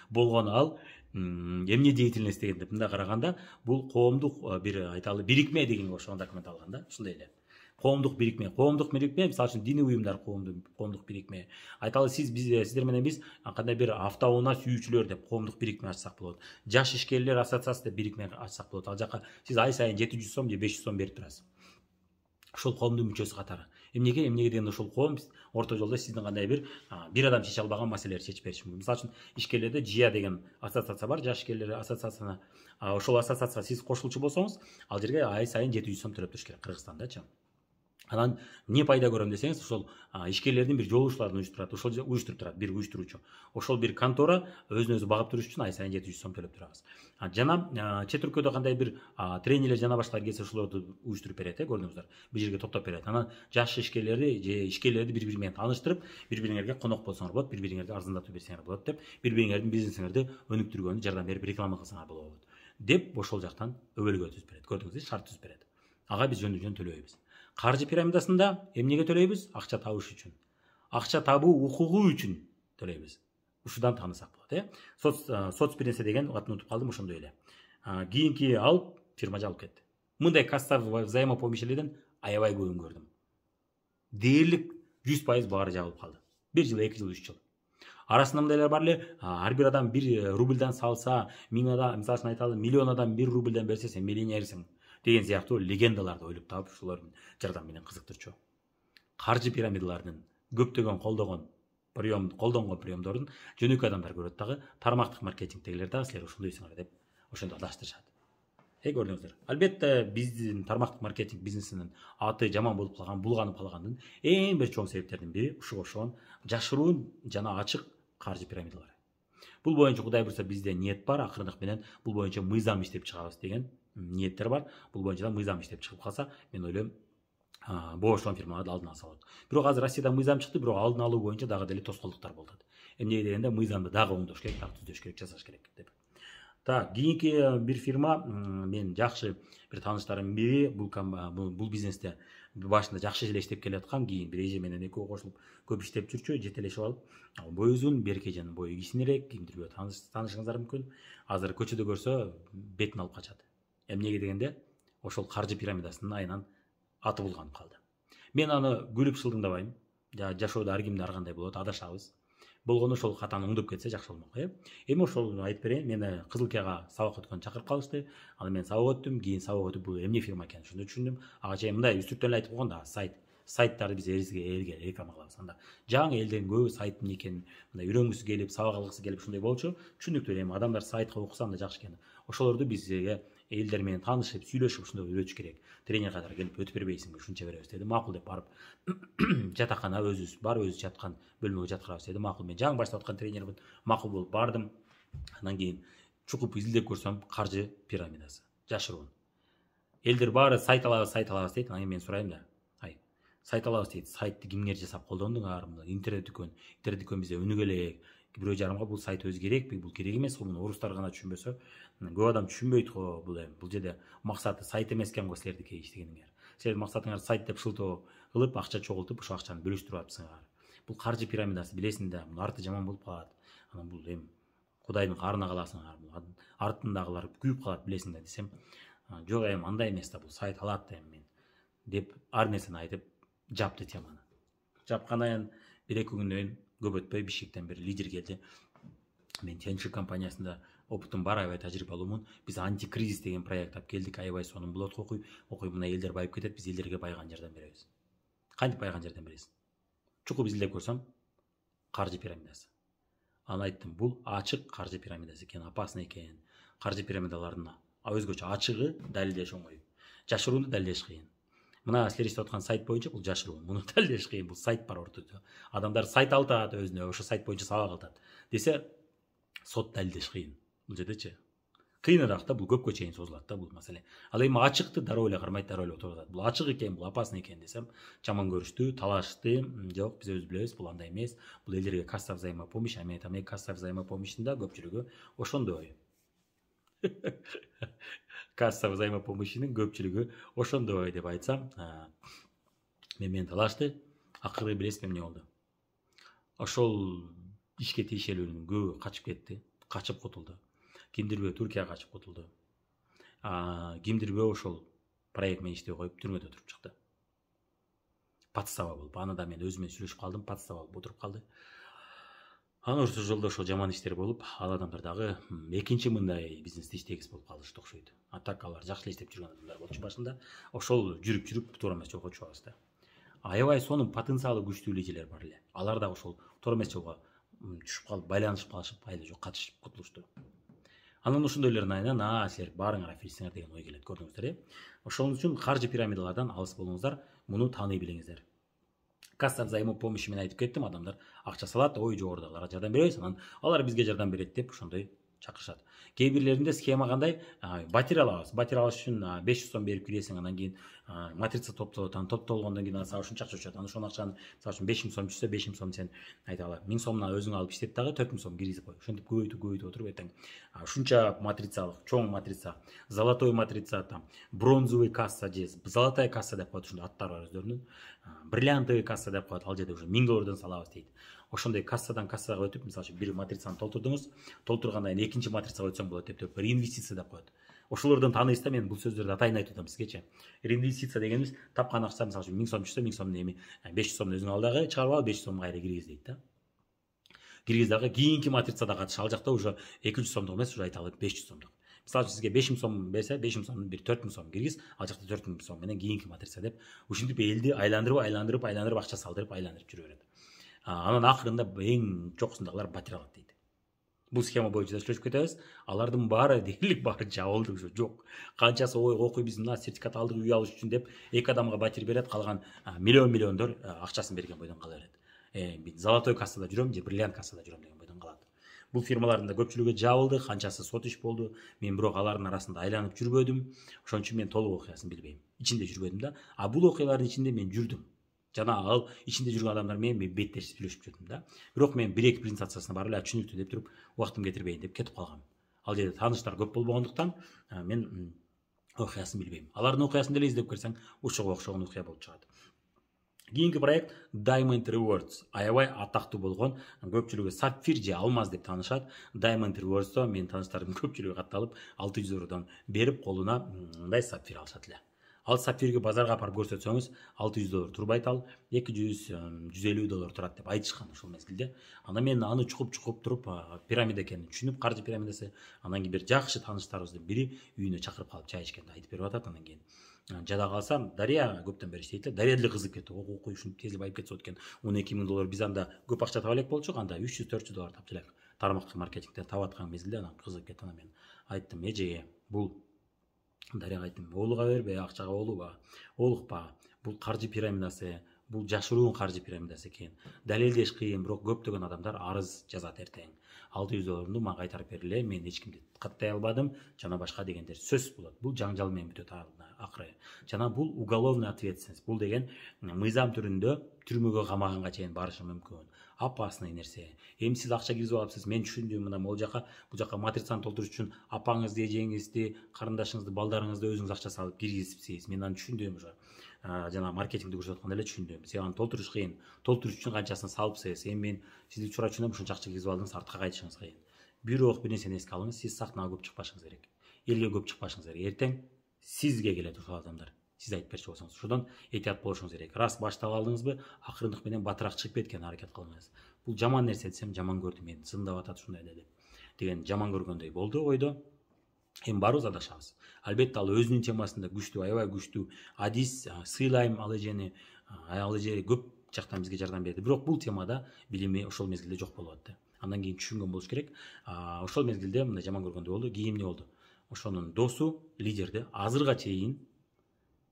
Болгону ал эмне деятельность дегенде мында караганда бул коомдук бир айталы бирикме дегенге окшогон документ алган да, ушундай эле. Коомдук бирикме, мисалы үчүн диний уюмдар коомдук бирикме. Айталы сиздер менен биз кандай бир автоунаа сүйүүчүлөр деп коомдук бирикме ачсак болот. Жаш ишкерлер ассоциациясы деп бирикме ачсак болот. Ал жака сиз ай сайын 700 сом же 500 сом берип турасыз. Ошол коомдун мүчөсү катары. Эмнеге дегенде ошол коом орто жолдо сиздин кандай бир адам чече албаган маселелерди чечип бериши мүмкүн. Мисалы үчүн ишкерлерде ЖИА деген ассоциация бар, жаш ишкерлер ассоциациясына. Ошол ассоциацияга сиз кошулчу болсоңуз, ал жерге ай сайын 700 сом төлөп туруш керек Кыргызстандачы. Анан эмне пайда көрөм десеңиз, ошол ишкерлердин бир жолугушууларын уюштурат, ошол уюштуруп турат, бир уюштуруучу. Ошол бир контора өзүн өзү багып туруш үчүн ай сайын 700 сом төлөп турабыз. Жана четөркөдө кандай бир тренерлер жана башкалар келсе ошолорду уюштуруп берет, көрдүңүздөр. Бир жерге топтоп берет. Анан жаш ишкерлерди же ишкерлерди бири-бири менен тааныштырып, бири-бириңерге конок болсоңор болот, бири-бириңерге арзандатып берсеңер болот деп, бири-бириңердин бизнесиңерди өнүктүргөнгө жардам берип реклама кылсаңар болот деп ошол жактан өбөлгө түзүп берет. Көрдүңүзбү, шарт түзүп берет. Ага биз жөн төлөйбүз. Каржы пирамидасында эмнеге төлөйбүз? Акча табыш үчүн. Акча табуу укугу үчүн төлөйбүз. Ушудан таанысак болот, соцбирнесе деген атын унутуп калдым, ошондой эле. Кийинки ал фирма жабылып кетти. Мындай касса взаимопомощилерден аябай көбүн көрдүм. Дээрлик 100% баары жабылып калды. 1 жыл, 2 жыл, 3 жыл. Арасында мындайлар бар эле, ар бир адам 1 рубльдан салса, 1000 адам, мисалы үчүн айталы, миллион адам 1 рубльдан берсе, сен миллионерсиң деген сыяктуу легендаларды ойлоп таап, ушулардын жардамы менен кызыктырчу. Каржы пирамидаларынын көптөгөн колдонгон приемдорун жөнөкөй адамдар көрөт дагы, тармактык маркетингдегилер дагы силер ошондойсуңар деп ошондо адаштырышат. Көрдүңүздөр. Албетте биздин тармактык маркетинг бизнесинин аты жаман болуп калган, булганып калгандын эң бир чоң себептеринин бири ушуга окшогон жашыруун жана ачык каржы пирамидалары. Бул боюнча Кудай буйрса бизде ниет бар, акырындык менен бул боюнча мыйзам иштеп чыгабыз деген ниеттер бар. Бул боюнча да мыйзам иштеп чыгып калса, мен ойлойм, боошкон фирмаларды алдын алса болот. Бирок азыр Россияда мыйзам чыкты, бирок алдын алуу боюнча дагы деле тоскоолдуктар болуп атат. Эмнеге дегенде мыйзамды дагы оңдош керек, дагы түзөш керек, жасаш керек деп. Кийинки бир фирма, мен жакшы бир тааныштарымдын бири бул бизнесте башында жакшы эле иштеп келаткан, кийин бир эже менен экөө кошулуп көп иштеп жүрчү, жетелешип алып, бою узун, Беркежан бою кичинерээк, кимдир таанышыңыздар мүмкүн. Азыр көчөдө көрсө бетин алып качат. Эмнеге дегенде, ошол каржы пирамидасынын айынан аты булганып калды. Мен аны күлүп шылдыңдабайм. Жашоодо ар кимде ар кандай болот, адашабыз. Болгону ошол катаны оңдоп кетсе жакшы болмок, Эми ошол айтып берейин, мени Кызылкияга сабак өткөн чакырып калышты. Аны мен сабак өттүм, кийин сабак өтүп бул эмне фирма экенин ошондо түшүндүм. Ага чейин мындай үстүртөн эле айтып койгон да, сайттарды биз элге реклама кылабыз. Анда жаңы элден көбү сайт эмне экенин мындай үйрөнгүсү келип, сабак алгысы келип ушундай болчу. Түшүнүктүү эми адамдар сайтка окуса анда жакшы экен. Ошолорду бизге элдер менен таанышып, сүйлөшүп ушундай үйрөтүш керек. Тренер катары келип өтүп бербейсиңби, ушунча беребиз деди. Макул деп барып жатакана өзүбүз бар, өзүбүз жаткан бөлмөгө жаткырабыз деди. Макул, мен жаңы баштап аткан тренермин. Макул болуп бардым. Андан кийин чукуп изилдеп көрсөм, каржы пирамидасы. Жашыруун. Элдер баары сайт алабыз дейт. Анан мен сурайм да. Сайт алабыз дейт. Сайтты кимдер жасап колдондуңар? Интернет-дүкөн бизде өнүгө элек. Бирөө жарымга бул сайт өзү керекпи? Бул керек эмес го. Муну орустар гана түшүнбөсө, көп адам түшүнбөйт го. Бул жерде максаты сайт эмес экен го силердики иштегениңер. Силердин максатыңар сайт деп шылтоо кылып, акча чогултуп, ошол акчаны бөлүштүрүп атпсыңар. Бул каржы пирамидасы, билесиң да, мунун арты жаман болуп калат. Анан бул эми Кудайдын каарына каласыңар. Бул артындагылар күйүп калат, билесиң да десем. Жок, эми андай эмес да, бул сайт алат да эми мен деп ар нерсени айтып жапты теманы. Жапкандан кийин 1-2 күндөн кийин көп өтпөй Бишкектен бир лидер келди. Мен Тенши компаниясында опытым бар, аябай тажрыйбалуумун. Биз антикризис деген проект алып келдик. Аябай сонун болот, окуй мына элдер байып кетет, биз элдерге байган жардам беребиз. Кантип байган жардам бересиң? Чукуп изилдеп көрсөм, каржы пирамидасы. Аны айттым, бул ачык каржы пирамидасы экен, опасный экен. Каржы пирамидалардын өзгөчө ачыгы далилдеш оңой. Жашыруунду далилдеш кыйын. Мына силер иштеп аткан сайт боюнча бул жашыруун. Муну далилдеш кыйын. Бул сайт бар ортодо. Адамдар сайт алтат өзүнө, ошо сайт боюнча сабак алтат десе, сот далилдеш кыйын. Бул жердечи кыйыныраак да, бул көпкө чейин созулат да бул маселе. Ал эми ачыкты дароо эле кармайт, дароо эле отуруп атат. Бул ачык экен, бул опасный экен десем, жаман көрүштү, талашты. Жок, биз өзүбүз билебиз, бул андай эмес. Бул элдерге касса взаимопомощь, Америка касса взаимопомощьнда көпчүлүгү ошондой. Касса взаимопомощьнин көпчүлүгү ошондой деп айтсам, мени талашты. Акыры билесизби эмне болду? Ошол ишке тиешелүүнүн көбү качып кетти, качып кутулду. Кимдирбөө Түркияга качып кутулду. Кимдирбөө ошол проект менен иштей коюп түрмөдө туруп чыкты. Подстава болуп, аны да мен өзү менен сүйлөшүп калдым, подстава болуп отуруп калды. Анан ошол жолдо ошол жаман иштер болуп, ал адамдар дагы экинчи мындай бизнесте иштегис болуп калышты окшойт. А так алар жакшы эле иштеп жүргөн адамдар болчу башында. Ошол жүрүп туура эмес жолго чыгабыз да. Аябай сонун потенциалы күчтүү лидерлер бар эле. Алар да ошол туура эмес жолго түшүп калып, байланышып калышып, айыл жок катышып кутулушту. Анан ошондойлордун айынан, силер баарыңар аферистсиңер деген ой келет, көрдүңүздөр, Ошол үчүн каржы пирамидалардан алыс болуңуздар, муну тааный билиңиздер. Касса взаимопомощи менен айтып кеттим, адамдар акча салат, ой жогорудагыларга жардам беребиз, анан алар бизге жардам берет деп ошондой чакырышат. Кээ бирлеринде схема кандай? Батирия алабыз. Батирия алыш үчүн 500 сом берип киресиң, андан кийин матрица топтолот, анан топтолгондон кийин сага ушунча акча түшөт. Анан ошол акчаны, мисалы үчүн 5000 сом түшсө, 5000 сом сен айталы 1000 сомдон өзүң алып иштеп дагы 4000 сом киргизип кой. Ошентип көбөйтүп отуруп этең ушунча матрицалык, чоң матрица, золотой матрица, там бронзовый касса же золотая касса деп коет, ушундай аттары бар өздөрүнүн. Бриллиантовый касса деп коет, ал жерде уже 1000 доллардан салабыз дейт. Ошондой кассадан кассага өтүп, мисалы үчүн бир матрицаны толтурдуңуз, толтургандан кийин экинчи матрицага өтсөң болот деп реинвестиция деп коет. Ошолордон тааныйсыз да, мен бул сөздөрдү атайын айтып атам сизгечи. Реинвестиция дегенибиз тапкан акча, мисалы үчүн 1000 сом түшсө, 1000 сомдун эми 500 сомду өзүң ал дагы чыгарып ал, 500 сом кайра киргиз дейт да. Киргиз дагы кийинки матрицада катыш, ал жакта уже 200 сомдук эмес, уже айталы 500 сомдук. Мисалы үчүн сизге 5000 сом берсе, 5000 сомдун бир 4000 сом киргиз, ал жакта 4000 сом менен кийинки матрица деп ушинтип элди айландырып акча салдырып жүрө берет. Анан акырында эң жоксундагылар батир алат дейт. Бул схема боюнча да сүйлөшүп кетебиз. Алардын баары дээрлик баары жабылды уже, жок. Канчасы окуй биз мына сертификат алдык, үй алыш үчүн деп 2 адамга батир берет, калган миллиондор акчасын берген бойдон кала берет. Золотой кассада жүрөм же бриллиант кассада жүрөм деген бойдон калат. Бул фирмалардын да көпчүлүгү жабылды, канчасы сот иш болду. Мен бирок алардын арасында айланып жүрбөдүм. Ошон үчүн мен толук окуясын билбейм. Ичинде жүрбөдүм да. Бул окуялардын ичинде мен жүрдүм. Жана ал ичинде жүргөн адамдар менен беттешип сүйлөшүп жүрдүм да. Бирок мен 1-2 презентациясына барып эле түшүнүктүү деп туруп, убактым кетирбейин деп кетип калгам. Ал жерде тааныштар көп болбогондуктан мен окуясын билбейм. Алардын окуясын деле издеп көрсөң, ушуга окшогон окуя болуп чыгат. Кийинки проект Diamond Rewards. Аябай атактуу болгон, көпчүлүгү сапфир же алмаз деп таанышат. Diamond Rewards'то менин тааныштардын көпчүлүгү катталып 600 евродон берип колуна мындай сапфир алышат эле. Ал сапфирге базарга апарып көрсөтсөңүз $600 турбайт, ал $200-150 турат деп айтышкан ошол мезгилде. Анда мен аны чукуп туруп пирамида экенин түшүнүп, каржы пирамидасы, андан кийин бир жакшы тааныштарыбыздын бири үйүнө чакырып калып чай ичкенде айтып берип атат. Андан кийин жада калсам Дарья көптөн бери иштейт эле. Дарья деле кызык кетти. Окуй ушинтип тезилип айып кетсе экен. $12,000 биз анда көп акча таба элек болчук, анда $300-400 таптык элек. Тармактык маркетингден таап аткан мезгилде анан кызык кетти. Анан мен айттым: "Эже, бул Дарьяга айттым: "Оолуга бербе, акчага оолуба, оолукпа. Бул каржы пирамидасы, бул жашыруун каржы пирамидасы экен. Далилдеш кыйын, бирок көптөгөн адамдар арыз жазат эртең. $600 мага кайтарып бергиле, мен эч кимди каттай албадым, жана башка дегендер сөз болот. Бул жаңжал менен бүтөт акыры. Жана бул уголовный ответственность. Бул деген мыйзам түрүндө түрмөгө камаганга чейин барышы мүмкүн. Опасный нерсе. Эми сиз акча киргизип алыпсыз, мен түшүндүм, мына бул жака матрицаны толтуруш үчүн апаңызды, эжеңизди, карындашыңызды, балдарыңызды өзүңүз акча салып киргизипсиз. Мен аны түшүндүм уже. Жана маркетингди көрсөтүп атканда эле түшүндүм. Сиз аны толтуруш кыйын. Толтуруш үчүн канчасын салыпсыз. Эми мен сизди чурачунам, ушунча акча киргизип алдыңыз, артка кайтышыңыз кыйын. Бирок бир нерсени эске алыңыз, сиз сахнага көп чыкпашыңыз керек. Элге көп чыкпашыңыз керек. Эртең сизге келет ошол адамдар. Сиз айтып берчү болсоңуз, ошодон этият болушуңуз керек. Раз баштап алдыңызбы, акырындык менен батыраак чыгып кеткен аракет кылыңыз. Бул жаман нерсе десем, жаман көрдүм, мени зындап атат ушундай эле деп. Деген жаман көргөндөй болду ойдо. Эми баарыбыз адашабыз. Албетте ал өзүнүн темасында күчтүү, аябай күчтүү адис, сыйлайм ал эжени, ал эже көп жактан бизге жардам берди. Бирок бул темада билими ошол мезгилде жок болуп атты. Андан кийин түшүнгөн болуш керек. Ошол мезгилде мындай жаман көргөндөй болду. Кийин эмне болду? Ошонун досу, лидерди азырга чейин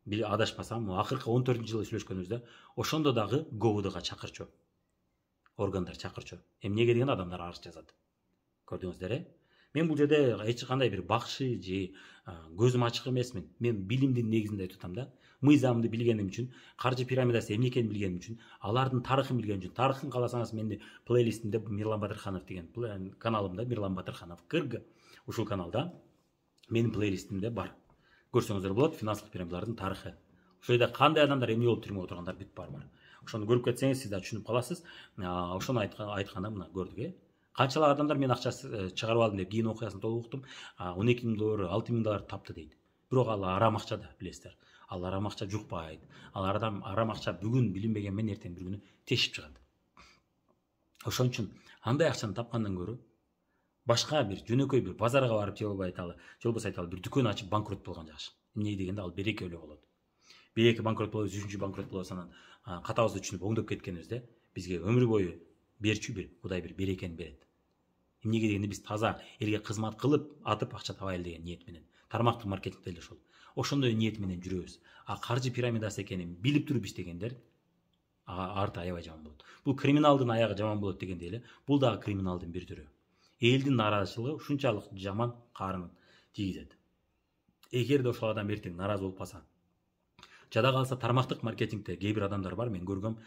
адашпасам, акыркы 14-жылы сүйлөшкөнүбүздө, ошондо дагы ГОВДга чакырчу. Органдар чакырчу. Эмне деген адамдар арыз жазат. Көрдүңүздөр, мен бул жерде эч кандай бир бакшы же көзүм ачык эмесмин. Мен билимдин негизинде айтып атам да. Мыйзамды билгеним үчүн, каржы пирамидасы эмне экенин билгеним үчүн, алардын тарыхын билгеним үчүн, тарыхын кааласаңыз менин плейлистимде Мирлан Батырханов деген каналымда, Мирлан Батырханов КырГ, ушул каналда менин плейлистимде бар. Көрсөңүздөр болот, финансылык пирамидалардын тарыхы. Ошол жерде кандай адамдар эмне болуп түрмөгө отургандар бүт бар. Ошону көрүп кетсеңиз, сиз да түшүнүп каласыз. Ошону айтканда мына көрдүк, канчалык адамдар мен акча чыгарып алдым деп кийин окуясын толук уктум. $12,000, $6,000 тапты дейт. Бирок ал арам акча да, билесиздер. Ал арам акча жукпайт. Ал арам акча бүгүн билинбеген менен эртең бир күнү тешип чыгат. Ошон үчүн андай акчаны тапкандан көрө башка бир жөнөкөй бир базарга барып же болбосо айталы бир дүкөн ачып банкрот болгон жакшы. Эмне дегенде ал береке өлө болот. Бир-эки банкрот болобуз, үчүнчү банкрот болобуз, анан катабызды түшүнүп оңдоп кеткенибизде бизге өмүр бою берчү бир Кудай бир берекени берет. Эмнеге дегенде биз таза элге кызмат кылып, атып акча табайлы деген ниет менен. Тармактык маркетингде эле ошол. Ошондой ниет менен жүрөбүз. Каржы пирамидасы экенин билип туруп иштегендер арты аябай жаман болот. Бул криминалдын аягы жаман болот дегендей эле, бул дагы криминалдын бир түрү. Элдин нааразычылыгы ушунчалык жаман каарынын тийгизет. Эгерде ошол адам эртең нааразы болуп калса, жада калса тармактык маркетингде кээ бир адамдар бар, мен көргөм,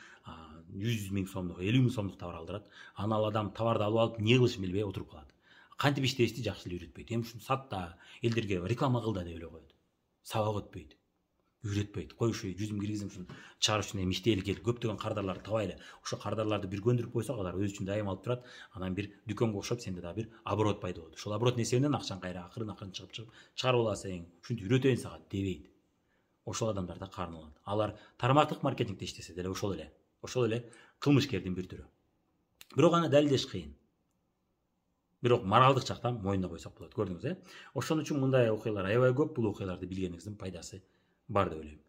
100 000 сомдук, 50 000 сомдук товар алдырат. Аны ал адам товарды алып алып, эмне кылышын билбей отуруп калат. Кантип иштешти жакшы эле үйрөтпөйт. Эми ушуну сат да, элдерге реклама кыл да деп эле коет. Сабак өтпөйт. Үйрөтпөйт. Кой ушу 100 000 киргизим, ушуну чыгарыш үчүн эми иштейли кел, көптөгөн кардарларды табайлы. Ошо кардарларды бир көндүрүп койсок, алар өз үчүн дайым алып турат. Анан бир дүкөнгө окшоп сенде да бир оборот пайда болот. Ошол оборот несебинен акчаң кайра акырын чыгарып аласың. Ушинтип үйрөтөйүн сага дебейт. Ошол адамдар да карыналат. Алар тармактык маркетингде иштесе деле ошол эле кылмышкердин бир түрү. Бирок аны далилдеш кыйын. Бирок моралдык жактан моюнда койсок болот. Көрдүңүз, Ошон үчүн мындай окуялар аябай көп. Бул окуяларды билгениңиздин пайдасы бар деп ойлойм.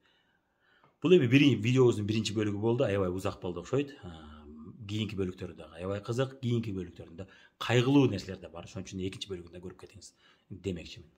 Бул эми видеобуздун биринчи бөлүгү болду. Аябай узак болду окшойт. Кийинки бөлүктөрү дагы аябай кызык. Кийинки бөлүктөрүндө кайгылуу нерселер да бар. Ошон үчүн экинчи бөлүгүндө көрүп кетиңиз демекчимин.